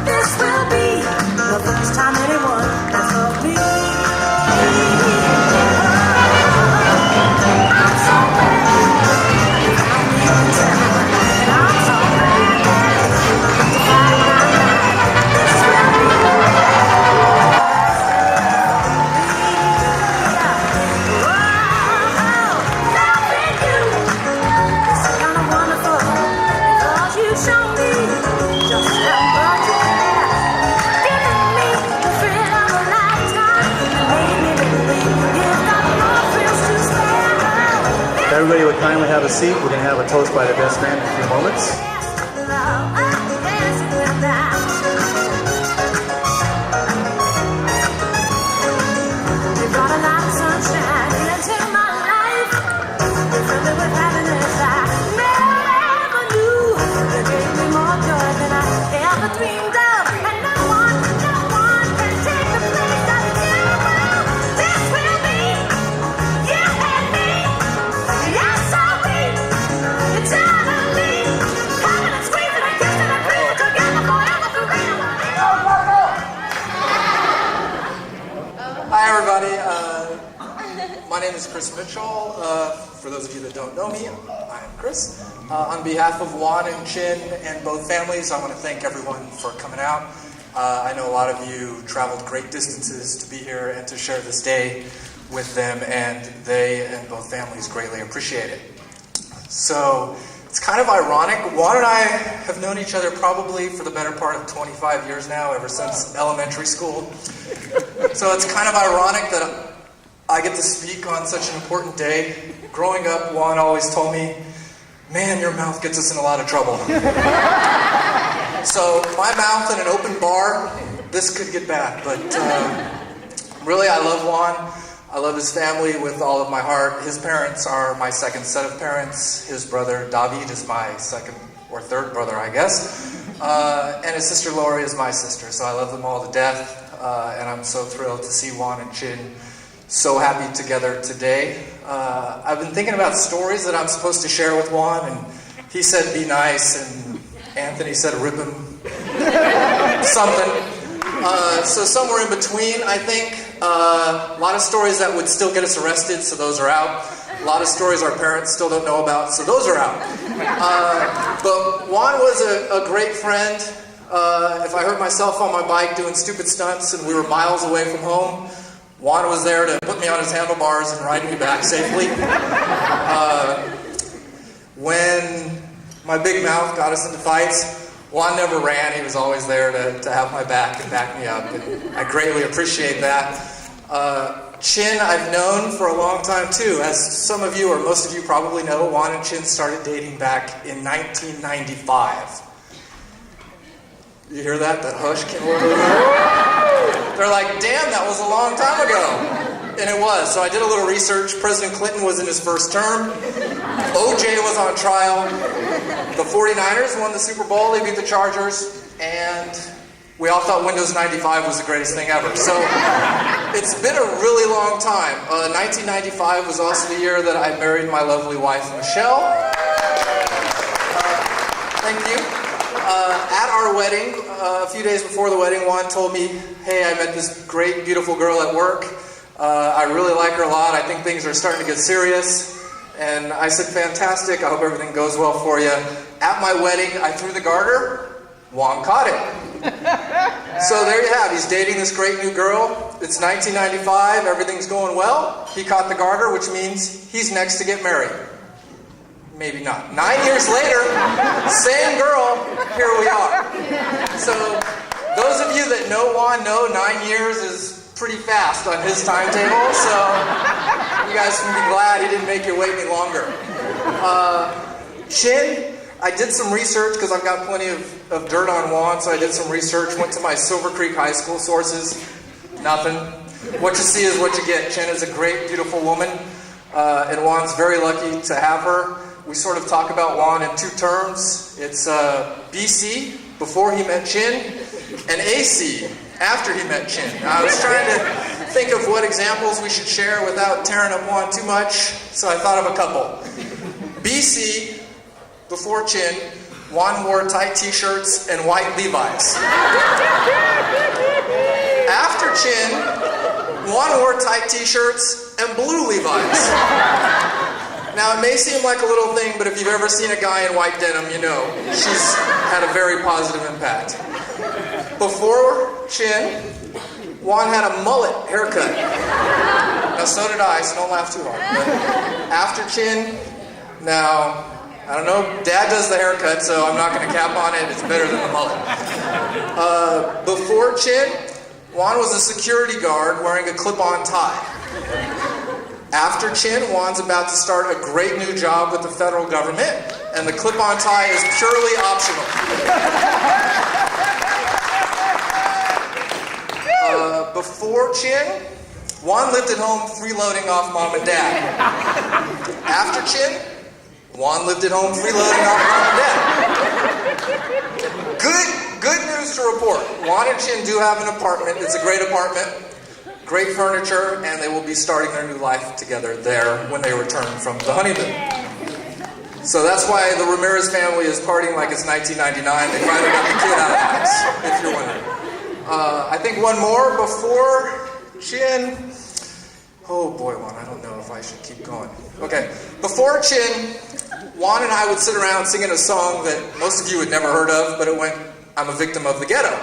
This will be the first time everybody would kindly have a seat, we're going to have a toast by the best man in a few moments. Hi everybody, my name is Chris Mitchell. For those of you that don't know me, I am Chris. On behalf of Juan and Chin and both families, I want to thank everyone for coming out. I know a lot of you traveled great distances to be here and to share this day with them, and they and both families greatly appreciate it. So it's kind of ironic. Juan and I have known each other probably for the better part of 25 years now, ever since elementary school. So it's kind of ironic that I get to speak on such an important day. Growing up, Juan always told me, man, your mouth gets us in a lot of trouble. So my mouth in an open bar, this could get bad. But really, I love Juan. I love his family with all of my heart. His parents are my second set of parents. His brother, David, is my second or third brother, I guess. And his sister, Lori, is my sister. So I love them all to death. And I'm so thrilled to see Juan and Chin so happy together today. I've been thinking about stories that I'm supposed to share with Juan, and he said be nice, and Anthony said rip him. Something. So somewhere in between, I think. A lot of stories that would still get us arrested, so those are out. A lot of stories our parents still don't know about, so those are out. But Juan was a great friend. If I hurt myself on my bike doing stupid stunts and we were miles away from home, Juan was there to put me on his handlebars and ride me back safely. When my big mouth got us into fights, Juan never ran. He was always there to have my back and back me up. And I greatly appreciate that. Chin I've known for a long time too. As some of you or most of you probably know, Juan and Chin started dating back in 1995. You hear that? That hush came over there. They're like, damn, that was a long time ago. And it was. So I did a little research. President Clinton was in his first term. OJ was on trial. The 49ers won the Super Bowl. They beat the Chargers. And we all thought Windows 95 was the greatest thing ever. So it's been a really long time. 1995 was also the year that I married my lovely wife, Michelle. Thank you. At our wedding, a few days before the wedding, Juan told me, hey, I met this great, beautiful girl at work. I really like her a lot. I think things are starting to get serious. And I said, fantastic. I hope everything goes well for you. At my wedding, I threw the garter. Juan caught it. So there you have. He's dating this great new girl. It's 1995. Everything's going well. He caught the garter, which means he's next to get married. Maybe not. 9 years later, same girl, here we are. So those of you that know Juan know 9 years is pretty fast on his timetable, so you guys can be glad he didn't make you wait any longer. Chin, I did some research because I've got plenty of dirt on Juan, so I did some research, went to my Silver Creek High School sources. Nothing. What you see is what you get. Chin is a great, beautiful woman, and Juan's very lucky to have her. We sort of talk about Juan in two terms. It's BC, before he met Chin, and AC, after he met Chin. Now, I was trying to think of what examples we should share without tearing up Juan too much, so I thought of a couple. BC, before Chin, Juan wore tight t-shirts and white Levi's. After Chin, Juan wore tight t-shirts and blue Levi's. Now, it may seem like a little thing, but if you've ever seen a guy in white denim, you know she's had a very positive impact. Before Chin, Juan had a mullet haircut. Now, so did I, so don't laugh too hard. But after Chin, now, I don't know, Dad does the haircut, so I'm not going to cap on it. It's better than the mullet. Before Chin, Juan was a security guard wearing a clip-on tie. After Chin, Juan's about to start a great new job with the federal government, and the clip-on tie is purely optional. Before Chin, Juan lived at home freeloading off mom and dad. After Chin, Juan lived at home freeloading off mom and dad. Good news to report. Juan and Chin do have an apartment. It's a great apartment, great furniture, and they will be starting their new life together there when they return from the honeymoon. So that's why the Ramirez family is partying like it's 1999. They finally got the kid out of the house, if you're wondering. I think one more before Chin. Oh boy, Juan, I don't know if I should keep going. Okay, before Chin, Juan and I would sit around singing a song that most of you had never heard of, but it went, "I'm a victim of the ghetto."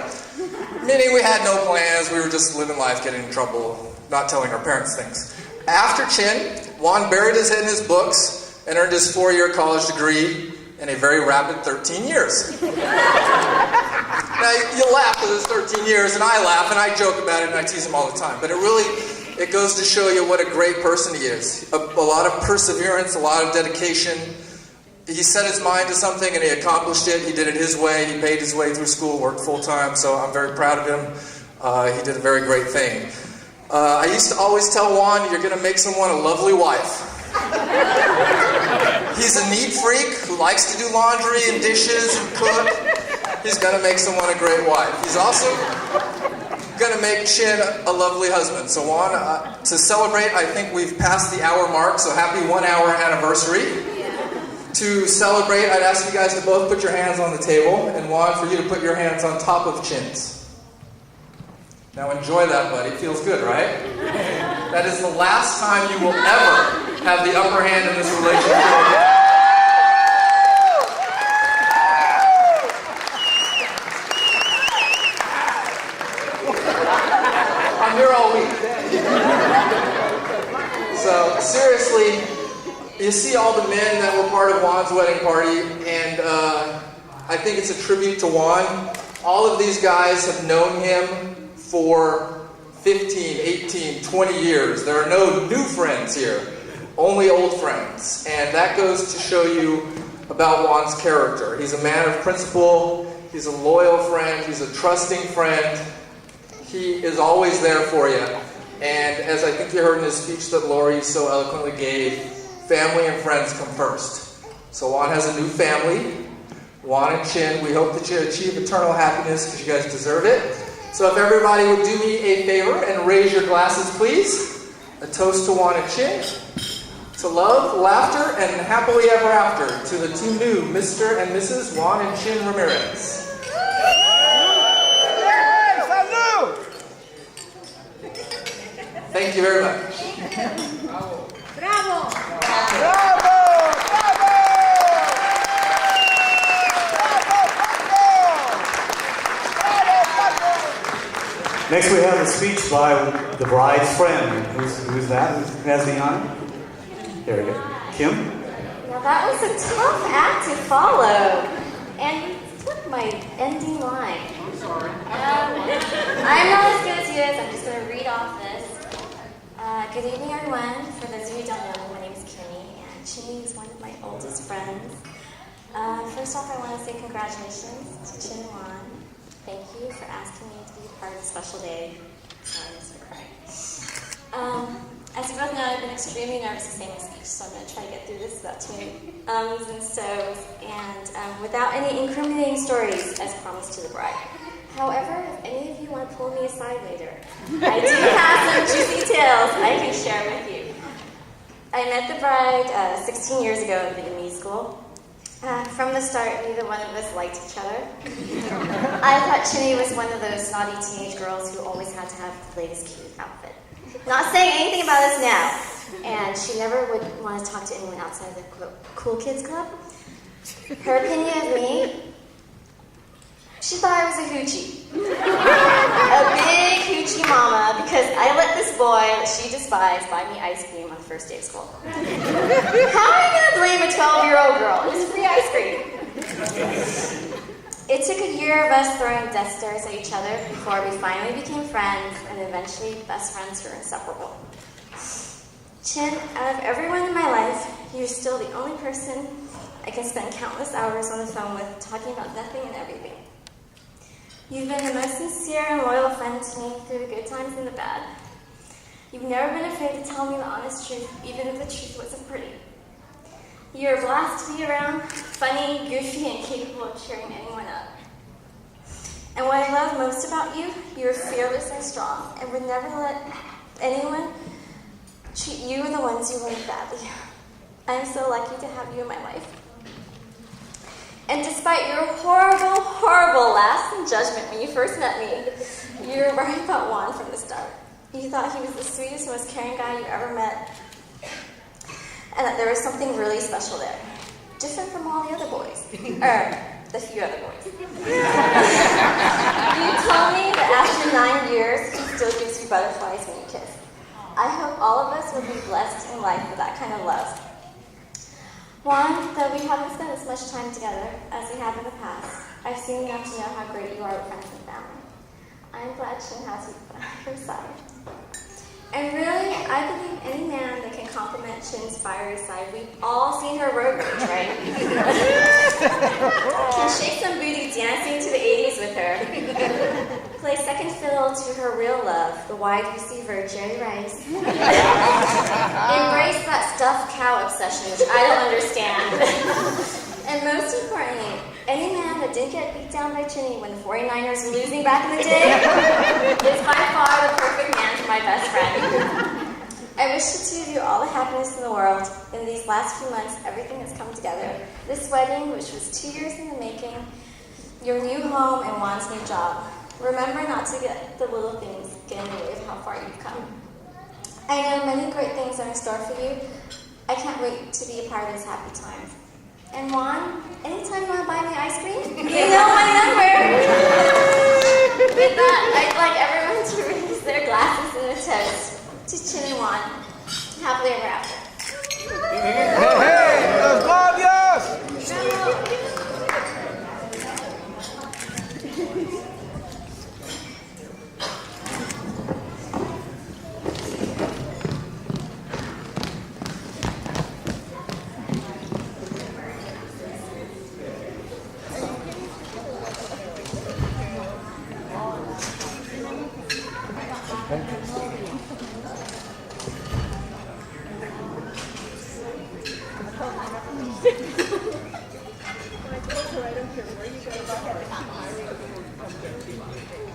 Meaning we had no plans, we were just living life, getting in trouble, not telling our parents things. After Chin, Juan buried his head in his books and earned his 4-year college degree in a very rapid 13 years. Now, you laugh because it's 13 years, and I laugh, and I joke about it, and I tease him all the time. But it goes to show you what a great person he is. A lot of perseverance, a lot of dedication. He set his mind to something, and he accomplished it. He did it his way. He paid his way through school, worked full-time, so I'm very proud of him. He did a very great thing. I used to always tell Juan, you're going to make someone a lovely wife. He's a neat freak who likes to do laundry and dishes and cook. He's going to make someone a great wife. He's also going to make Chin a lovely husband. So Juan, to celebrate, I think we've passed the hour mark, so happy 1-hour anniversary. To celebrate, I'd ask you guys to both put your hands on the table, and Juan, for you to put your hands on top of Chin's. Now enjoy that, buddy. Feels good, right? That is the last time you will ever have the upper hand in this relationship. I'm here all week. So, seriously, you see all the men that were part of Juan's wedding party, and I think it's a tribute to Juan. All of these guys have known him for 15, 18, 20 years. There are no new friends here, only old friends. And that goes to show you about Juan's character. He's a man of principle, he's a loyal friend, he's a trusting friend. He is always there for you. And as I think you heard in his speech that Lori so eloquently gave, family and friends come first. So Juan has a new family. Juan and Chin, we hope that you achieve eternal happiness because you guys deserve it. So if everybody would do me a favor and raise your glasses, please. A toast to Juan and Chin. To love, laughter, and happily ever after to the two new Mr. and Mrs. Juan and Chin Ramirez. Thank you very much. Bravo! Bravo! Next we have a speech by the bride's friend. Who's that? Who has the honor? There we go. Kim? Now that was a tough act to follow. And you took my ending line. I'm sorry. I'm not as good as you is. I'm just going to read off this. Good evening, everyone. For those of you who don't know me, my name is Kimmy, and Chinny is one of my oldest friends. First off, I want to say congratulations to Chin and Juan. Thank you for asking me to be a part of a special day. Sorry, Mr. Craig. As you both know, I've been extremely nervous to say my speech, so I'm going to try to get through this without too many ums and so's, and without any incriminating stories, as promised to the bride. However, if any of you want to pull me aside later, I do have some juicy tales I can share with you. I met the bride 16 years ago in Vietnamese school. From the start, neither one of us liked each other. I thought Chinny was one of those naughty teenage girls who always had to have the latest cute outfit. Not saying anything about us now. And she never would want to talk to anyone outside the cool kids club. Her opinion of me, she thought I was a hoochie. A big hoochie mama, because I let this boy that she despised buy me ice cream on the first day of school. How am I going to blame a 12-year-old girl? It was free ice cream. It took a year of us throwing death stares at each other before we finally became friends and eventually best friends who were inseparable. Chin, out of everyone in my life, you're still the only person I can spend countless hours on the phone with, talking about nothing and everything. You've been the most sincere and loyal friend to me through the good times and the bad. You've never been afraid to tell me the honest truth, even if the truth wasn't pretty. You're a blast to be around, funny, goofy, and capable of cheering anyone up. And what I love most about you, you're fearless and strong, and would never let anyone treat you or the ones you love badly. I am so lucky to have you in my life. And despite your horrible, horrible laughs and judgment when you first met me, you were right about Juan from the start. You thought he was the sweetest, most caring guy you ever met, and that there was something really special there. Different from all the other boys. The few other boys. You told me that after 9 years, he still gives you butterflies when you kiss. I hope all of us will be blessed in life with that kind of love. Juan, though we haven't spent as much time together as we have in the past, I've seen enough to know how great you are with friends and family. I'm glad Chin has you on her side. And really, I believe any man that can compliment Chin's fiery side, we've all seen her road rage, right? Can shake some booty dancing to the 80s with her. Play second fiddle to her real love, the wide receiver Jerry Rice. Embrace that stuffed cow obsession, which I don't understand. And most importantly, any man that didn't get beat down by Chinny when the 49ers were losing back in the day is by far the perfect man for my best friend. I wish the two of you all the happiness in the world. In these last few months, everything has come together. This wedding, which was 2 years in the making, your new home, and Juan's new job. Remember not to get the little things get in the way of how far you've come. I know many great things are in store for you. I can't wait to be a part of this happy time. And Juan, anytime you want to buy me ice cream, you know my number. With that, I'd like everyone to raise their glasses in a toast to Chin and Juan. Happily ever after. Hey, los labios!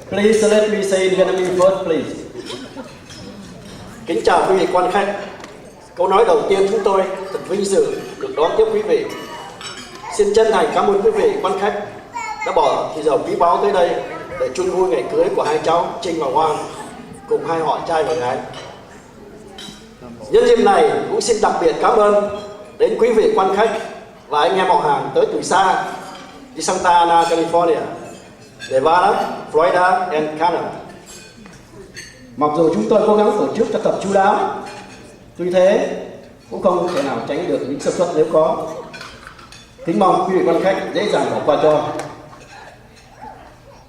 Please let me say in Vietnamese first, please. Kính chào quý vị quan khách. Câu nói đầu tiên, chúng tôi thật vinh dự được đón tiếp quý vị. Xin chân thành cảm ơn quý vị quan khách đã bỏ thời giờ quý báu tới đây để chung vui ngày cưới của hai cháu Trinh và Juan cùng hai họ trai và gái. Nhân dịp này cũng xin đặc biệt cảm ơn đến quý vị quan khách và anh em họ hàng tới từ xa, đi Santa Ana, California, Nevada, Florida and Canada. Mặc dù chúng tôi cố gắng tổ chức cho thật chu đáo, tuy thế cũng không thể nào tránh được những sơ suất nếu có. Kính mong quý vị quan khách dễ dàng bỏ qua cho.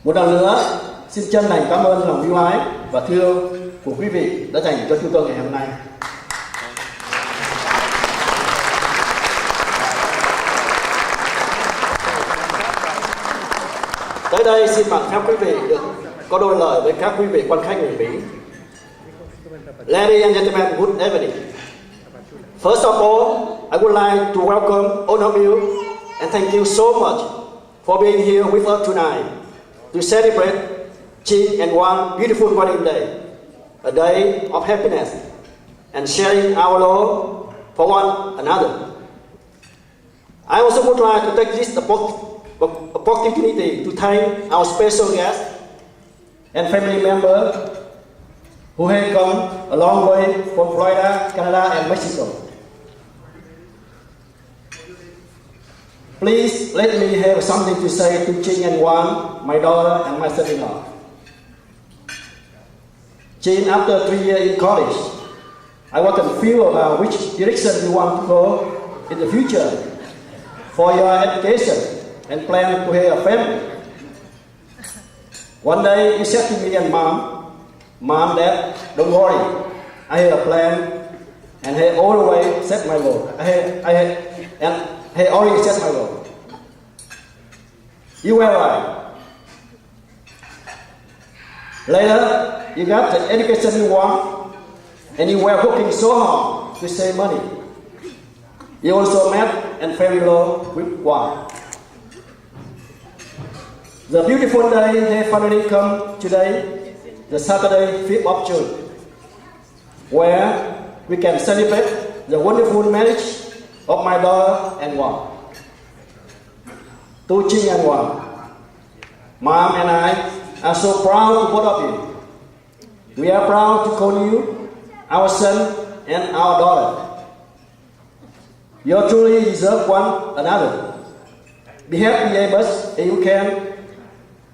Một lần nữa, xin chân thành cảm ơn lòng yêu ái và thương của quý vị đã dành cho chúng tôi ngày hôm nay. Tới đây xin mạn phép quý vị được có đôi lời với các quý vị quan khách người Mỹ. Ladies and gentlemen, good evening. First of all, I would like to welcome all of you and thank you so much for being here with us tonight to celebrate Chin and Juan's beautiful wedding day, a day of happiness and sharing our love for one another. I also would like to take this opportunity to thank our special guests and family members who have come a long way from Florida, Canada, and Mexico. Please let me have something to say to Chin and Juan, my daughter and my son-in-law. Chin, after 3 years in college, I was confused about which direction you want to go in the future for your education and plan to have a family. One day you said to me and Mom, Dad, don't worry, I have a plan and he always set my goal. And he already set my goal. You were right. Later, you got the education you want, and you were working so hard to save money. You also met and fell in love with Juan. The beautiful day he finally come today, the Saturday 5th of June, where we can celebrate the wonderful marriage of my daughter and Juan. To Ching and Juan, Mom and I are so proud to both of you. We are proud to call you our son and our daughter. You truly deserve one another. Be happy neighbors if you can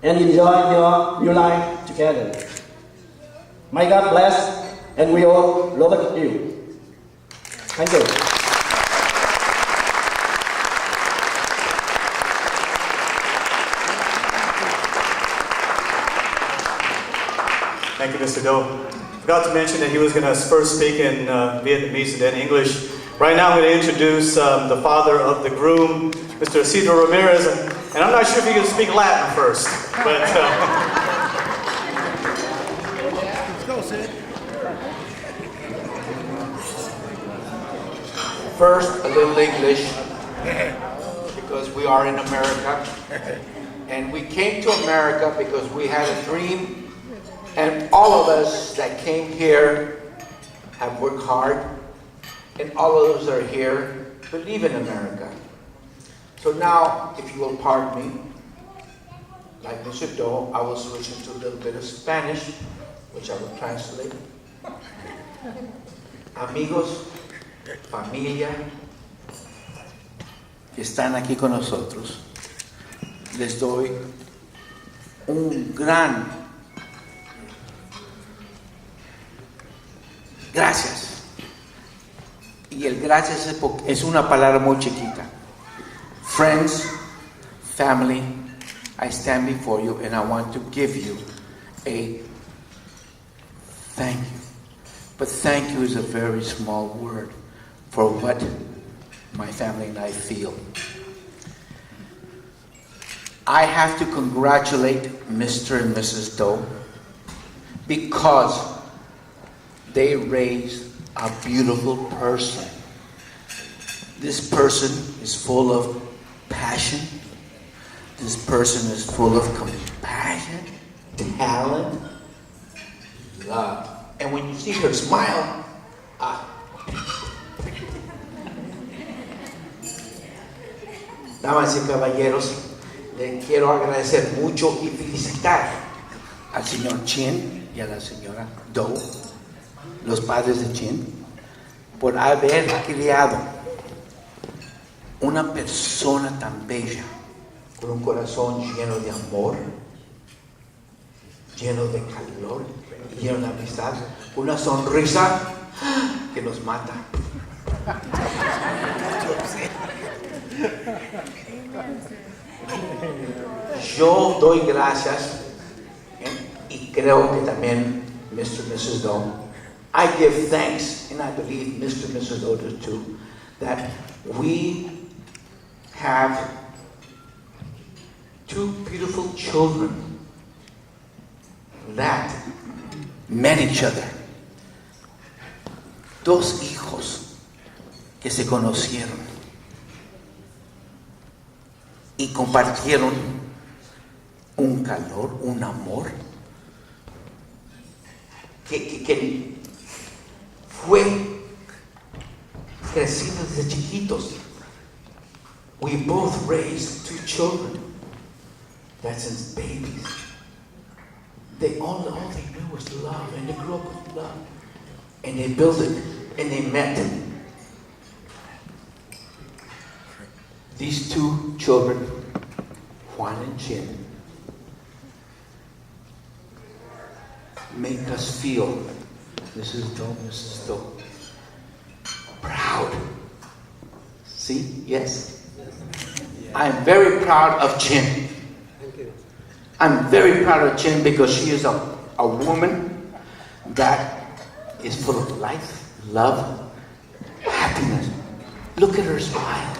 and enjoy your new life together. May God bless, and we all love you. Thank you. Thank you, Mr. Do. Forgot to mention that he was going to first speak in Vietnamese and then English. Right now I'm going to introduce the father of the groom, Mr. Isidro Ramirez, and I'm not sure if he can speak Latin first, but... Let's go, Sid. First, a little English, because we are in America, and we came to America because we had a dream. And all of us that came here have worked hard, and all of us that are here believe in America. So now, if you will pardon me, like Mr. Do, I will switch into a little bit of Spanish, which I will translate. Amigos, familia, que están aquí con nosotros, les doy un gran gracias. Y el gracias es una palabra muy chiquita. Friends, family, I stand before you and I want to give you a thank you. But thank you is a very small word for what my family and I feel. I have to congratulate Mr. and Mrs. Do because they raised a beautiful person. This person is full of passion. This person is full of compassion, talent, love. And when you see her smile, Damas y caballeros, le quiero agradecer mucho y felicitar al señor Chin y a la señora Do, los padres de Chin, por haber criado una persona tan bella, con un corazón lleno de amor, lleno de calor, lleno de amistad, una sonrisa que nos mata. Yo doy gracias y creo que también Mr. and Mrs. Do. I give thanks, and I believe Mr. and Mrs. Do does too, that we have two beautiful children that met each other. Dos hijos que se conocieron y compartieron un calor, un amor que fue crecido desde chiquitos. We both raised two children that since babies, all they knew was love, and they grew up with love, and they built it, and they met. These two children, Juan and Chin, make us feel, Mrs. Do, proud. See? Yes? I'm very proud of Chin. I'm very proud of Chin because she is a woman that is full of life, love, Look at her smile.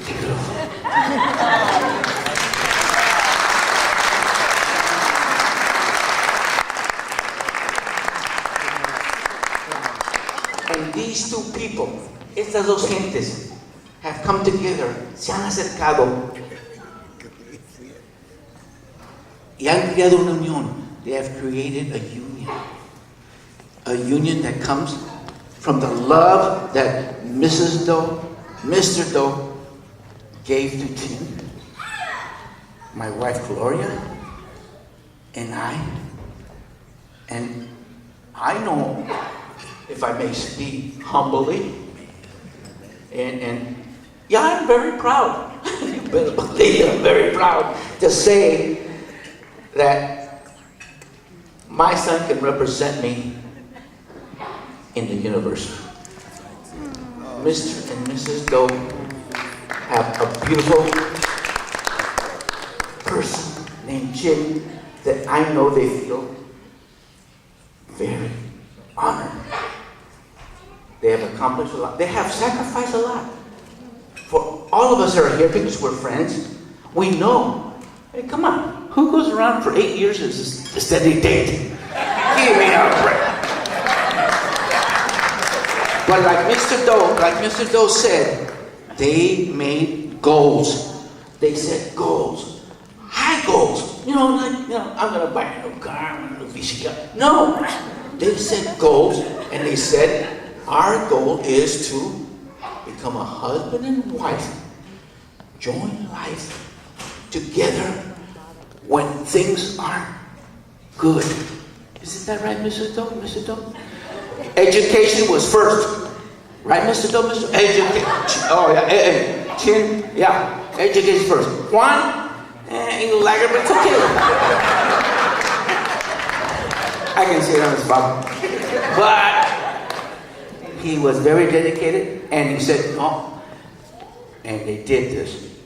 Beautiful. And these two people, estas dos gentes, have come together, se han acercado y han creado una unión. They have created a union. A union that comes from the love that Mrs. Doe, Mr. Doe gave to Tim, my wife Gloria, and I. And I know, if I may speak humbly, and yeah, I'm very proud. You better believe I'm very proud to say that my son can represent me in the universe. Mr. and Mrs. Doe have a beautiful person named Jim that I know they feel very honored. They have accomplished a lot. They have sacrificed a lot. For all of us that are here, because we're friends, we know. Hey, come on. Who goes around for 8 years as a steady date? Give me a break. But like Mr. Doe said, they made goals. They set goals. High goals. I'm going to buy a new car, I'm going to do VCR. No. They set goals, and they said, our goal is to become a husband and wife, join life together when things aren't good. Isn't that right, Mr. Doe? Mr. Doe? Education was first. Right, Mr. Doe? Mr. Education. Oh, yeah. Chin, yeah. Education first. Juan, you like it, but it's okay. I can see it on the spot. But he was very dedicated, and he said, no. And they did this.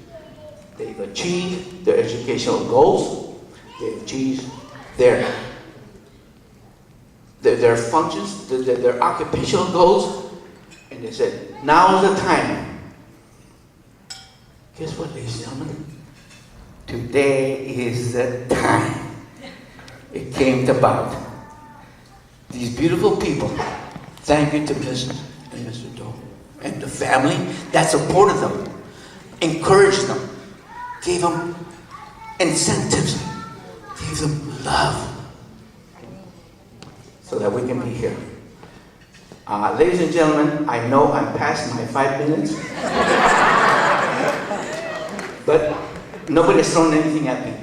They've achieved their educational goals. They've achieved their functions, their occupational goals. And they said, now is the time. Guess what, ladies and gentlemen? Today is the time. It came about. These beautiful people, thank you to Mrs. and Mr. Doe and the family that supported them, encouraged them, gave them incentives, gave them love, so that we can be here. Ladies and gentlemen, I know I'm past my 5 minutes, but nobody's thrown anything at me.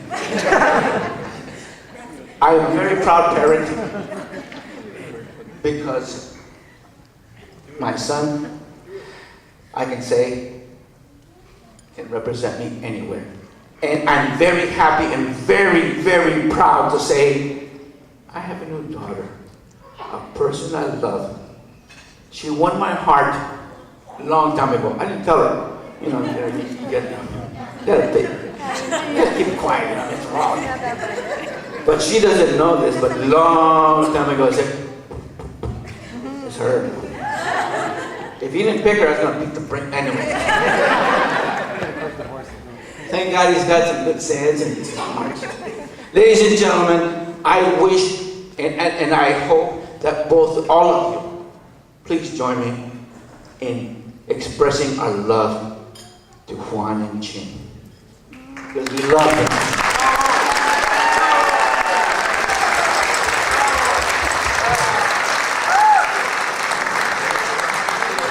I am a very proud parent because my son, I can say, can represent me anywhere. And I'm very happy and very, very proud to say, I have a new daughter, a person I love. She won my heart a long time ago. I didn't tell her, you gotta keep quiet, it's wrong. But she doesn't know this, but long time ago I said, it's her. If you didn't pick her, I was gonna pick the brain anyway. Thank God he's got some good sense and he's smart. Ladies and gentlemen, I wish and I hope that all of you, please join me in expressing our love to Juan and Chin. Because we love them.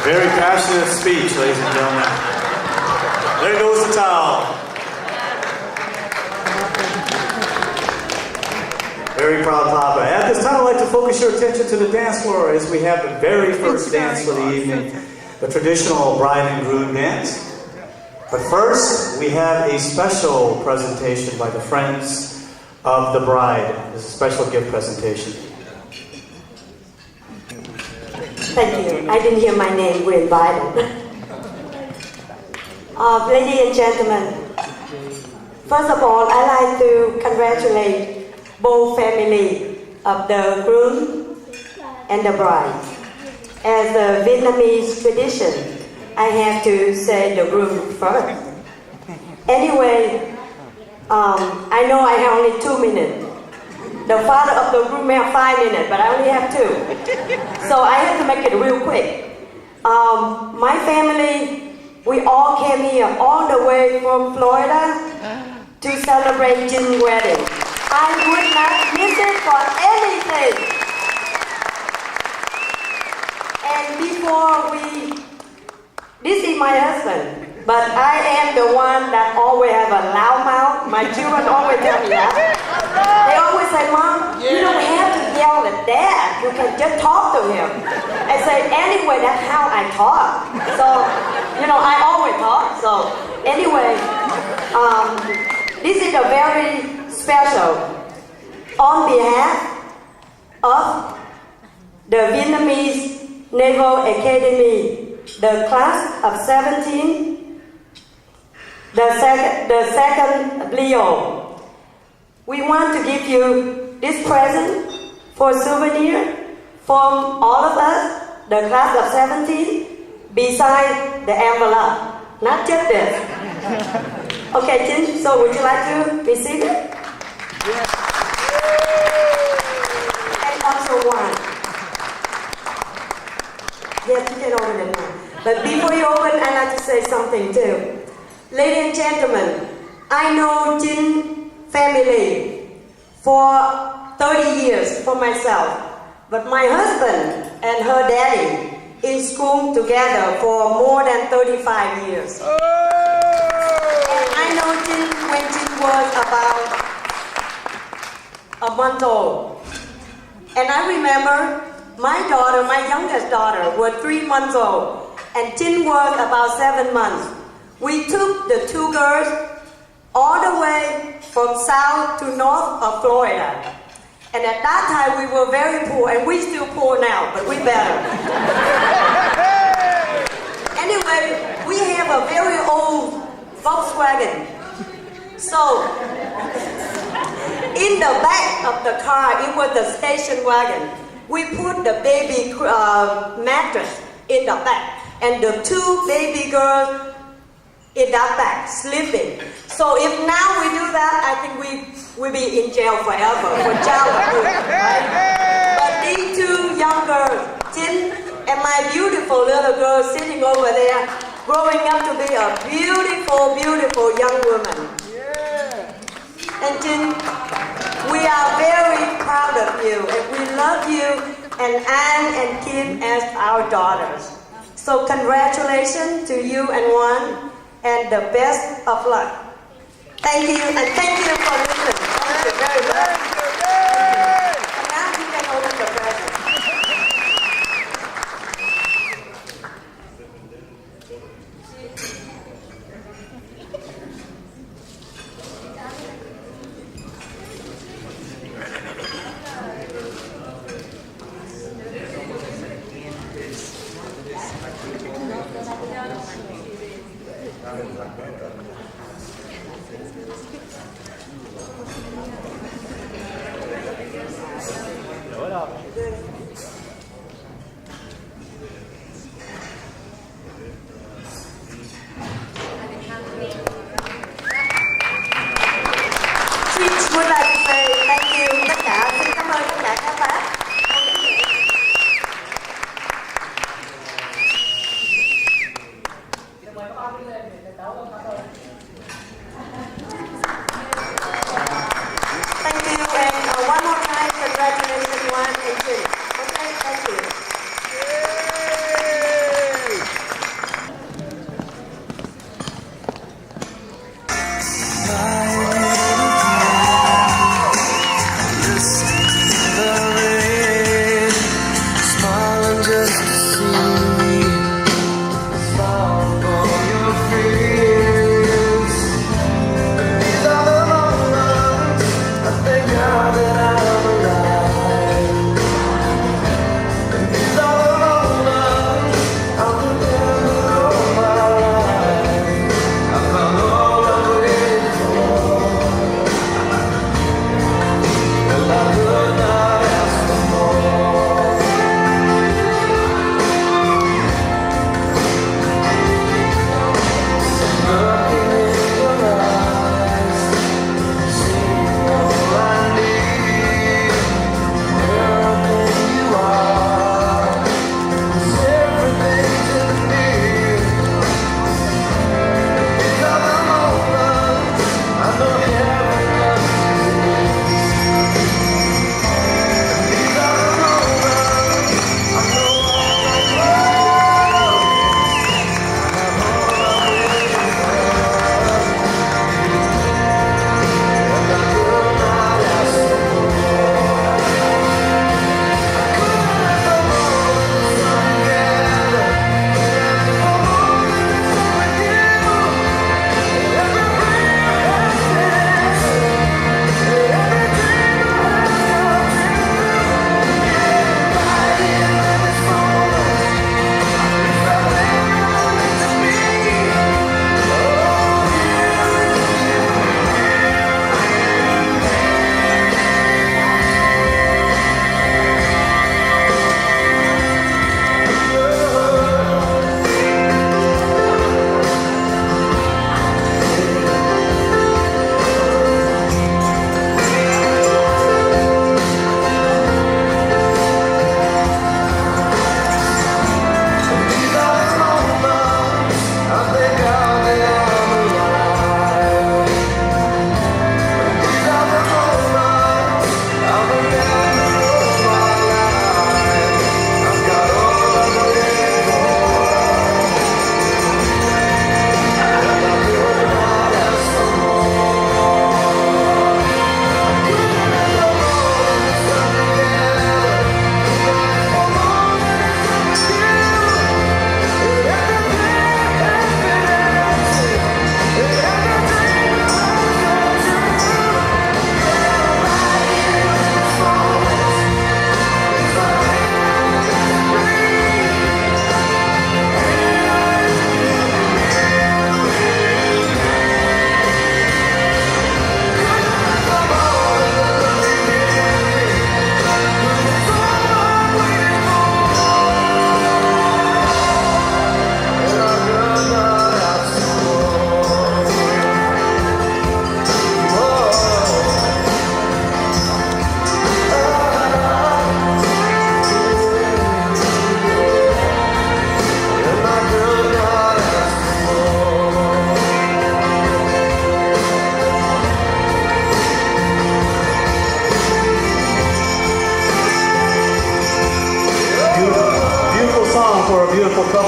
Very passionate speech, ladies and gentlemen. There goes the towel. Very proud Papa. At this time, I'd like to focus your attention to the dance floor as we have the very first dance for the evening, the traditional bride and groom dance. But first, we have a special presentation by the friends of the bride. It's a special gift presentation. Thank you. I didn't hear my name. We're invited. Ladies and gentlemen, first of all, I'd like to congratulate both families of the groom and the bride. As a Vietnamese tradition, I have to say the room first. Anyway, I know I have only 2 minutes. The father of the room have 5 minutes, but I only have 2. So I have to make it real quick. My family, we all came here all the way from Florida to celebrate Jin's wedding. I would not miss it for anything. And this is my husband, but I am the one that always have a loud mouth. My children always tell me that. They always say, Mom, you don't have to yell at Dad. You can just talk to him. I say, anyway, that's how I talk. So, I always talk. So, anyway, this is a very special. On behalf of the Vietnamese Naval Academy, the class of 17, the second Leo, we want to give you this present for souvenir from all of us, the class of 17, beside the envelope, not just this. Okay, Jin, so would you like to receive it? Yes. And also one. Yes, you can open it now. But before you open, I'd like to say something too. Ladies and gentlemen, I know Jin family for 30 years for myself. But my husband and her daddy in school together for more than 35 years. And I know Jin when Jin was about a month old. And I remember my daughter, my youngest daughter, was 3 months old. And Jin was about 7 months. We took the 2 girls all the way from south to north of Florida. And at that time we were very poor, and we still poor now, but we better. Anyway, we have a very old Volkswagen. So, in the back of the car, it was the station wagon. We put the baby mattress in the back, and the 2 baby girls in that back, sleeping. So if now we do that, I think we'll be in jail forever for child abuse, right? But these 2 young girls, Jin and my beautiful little girl sitting over there, growing up to be a beautiful, beautiful young woman. And Jin, we are very proud of you, and we love you and Anne and Kim as our daughters. So congratulations to you and Juan, and the best of luck. Thank you, and thank you for listening. Thank you very much. And now you can open the present. Would like to say thank you tất cả, xin cảm ơn tất cả các bác. Thank you, and one more time, congratulations, Juan and Jin.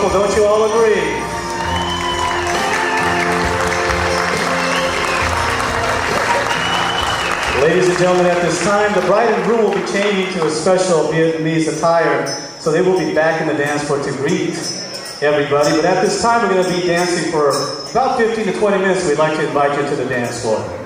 powerful, don't you all agree? Ladies and gentlemen, at this time, the bride and groom will be changing to a special Vietnamese attire, so they will be back in the dance floor to greet everybody. But at this time, we're going to be dancing for about 15 to 20 minutes. We'd like to invite you to the dance floor.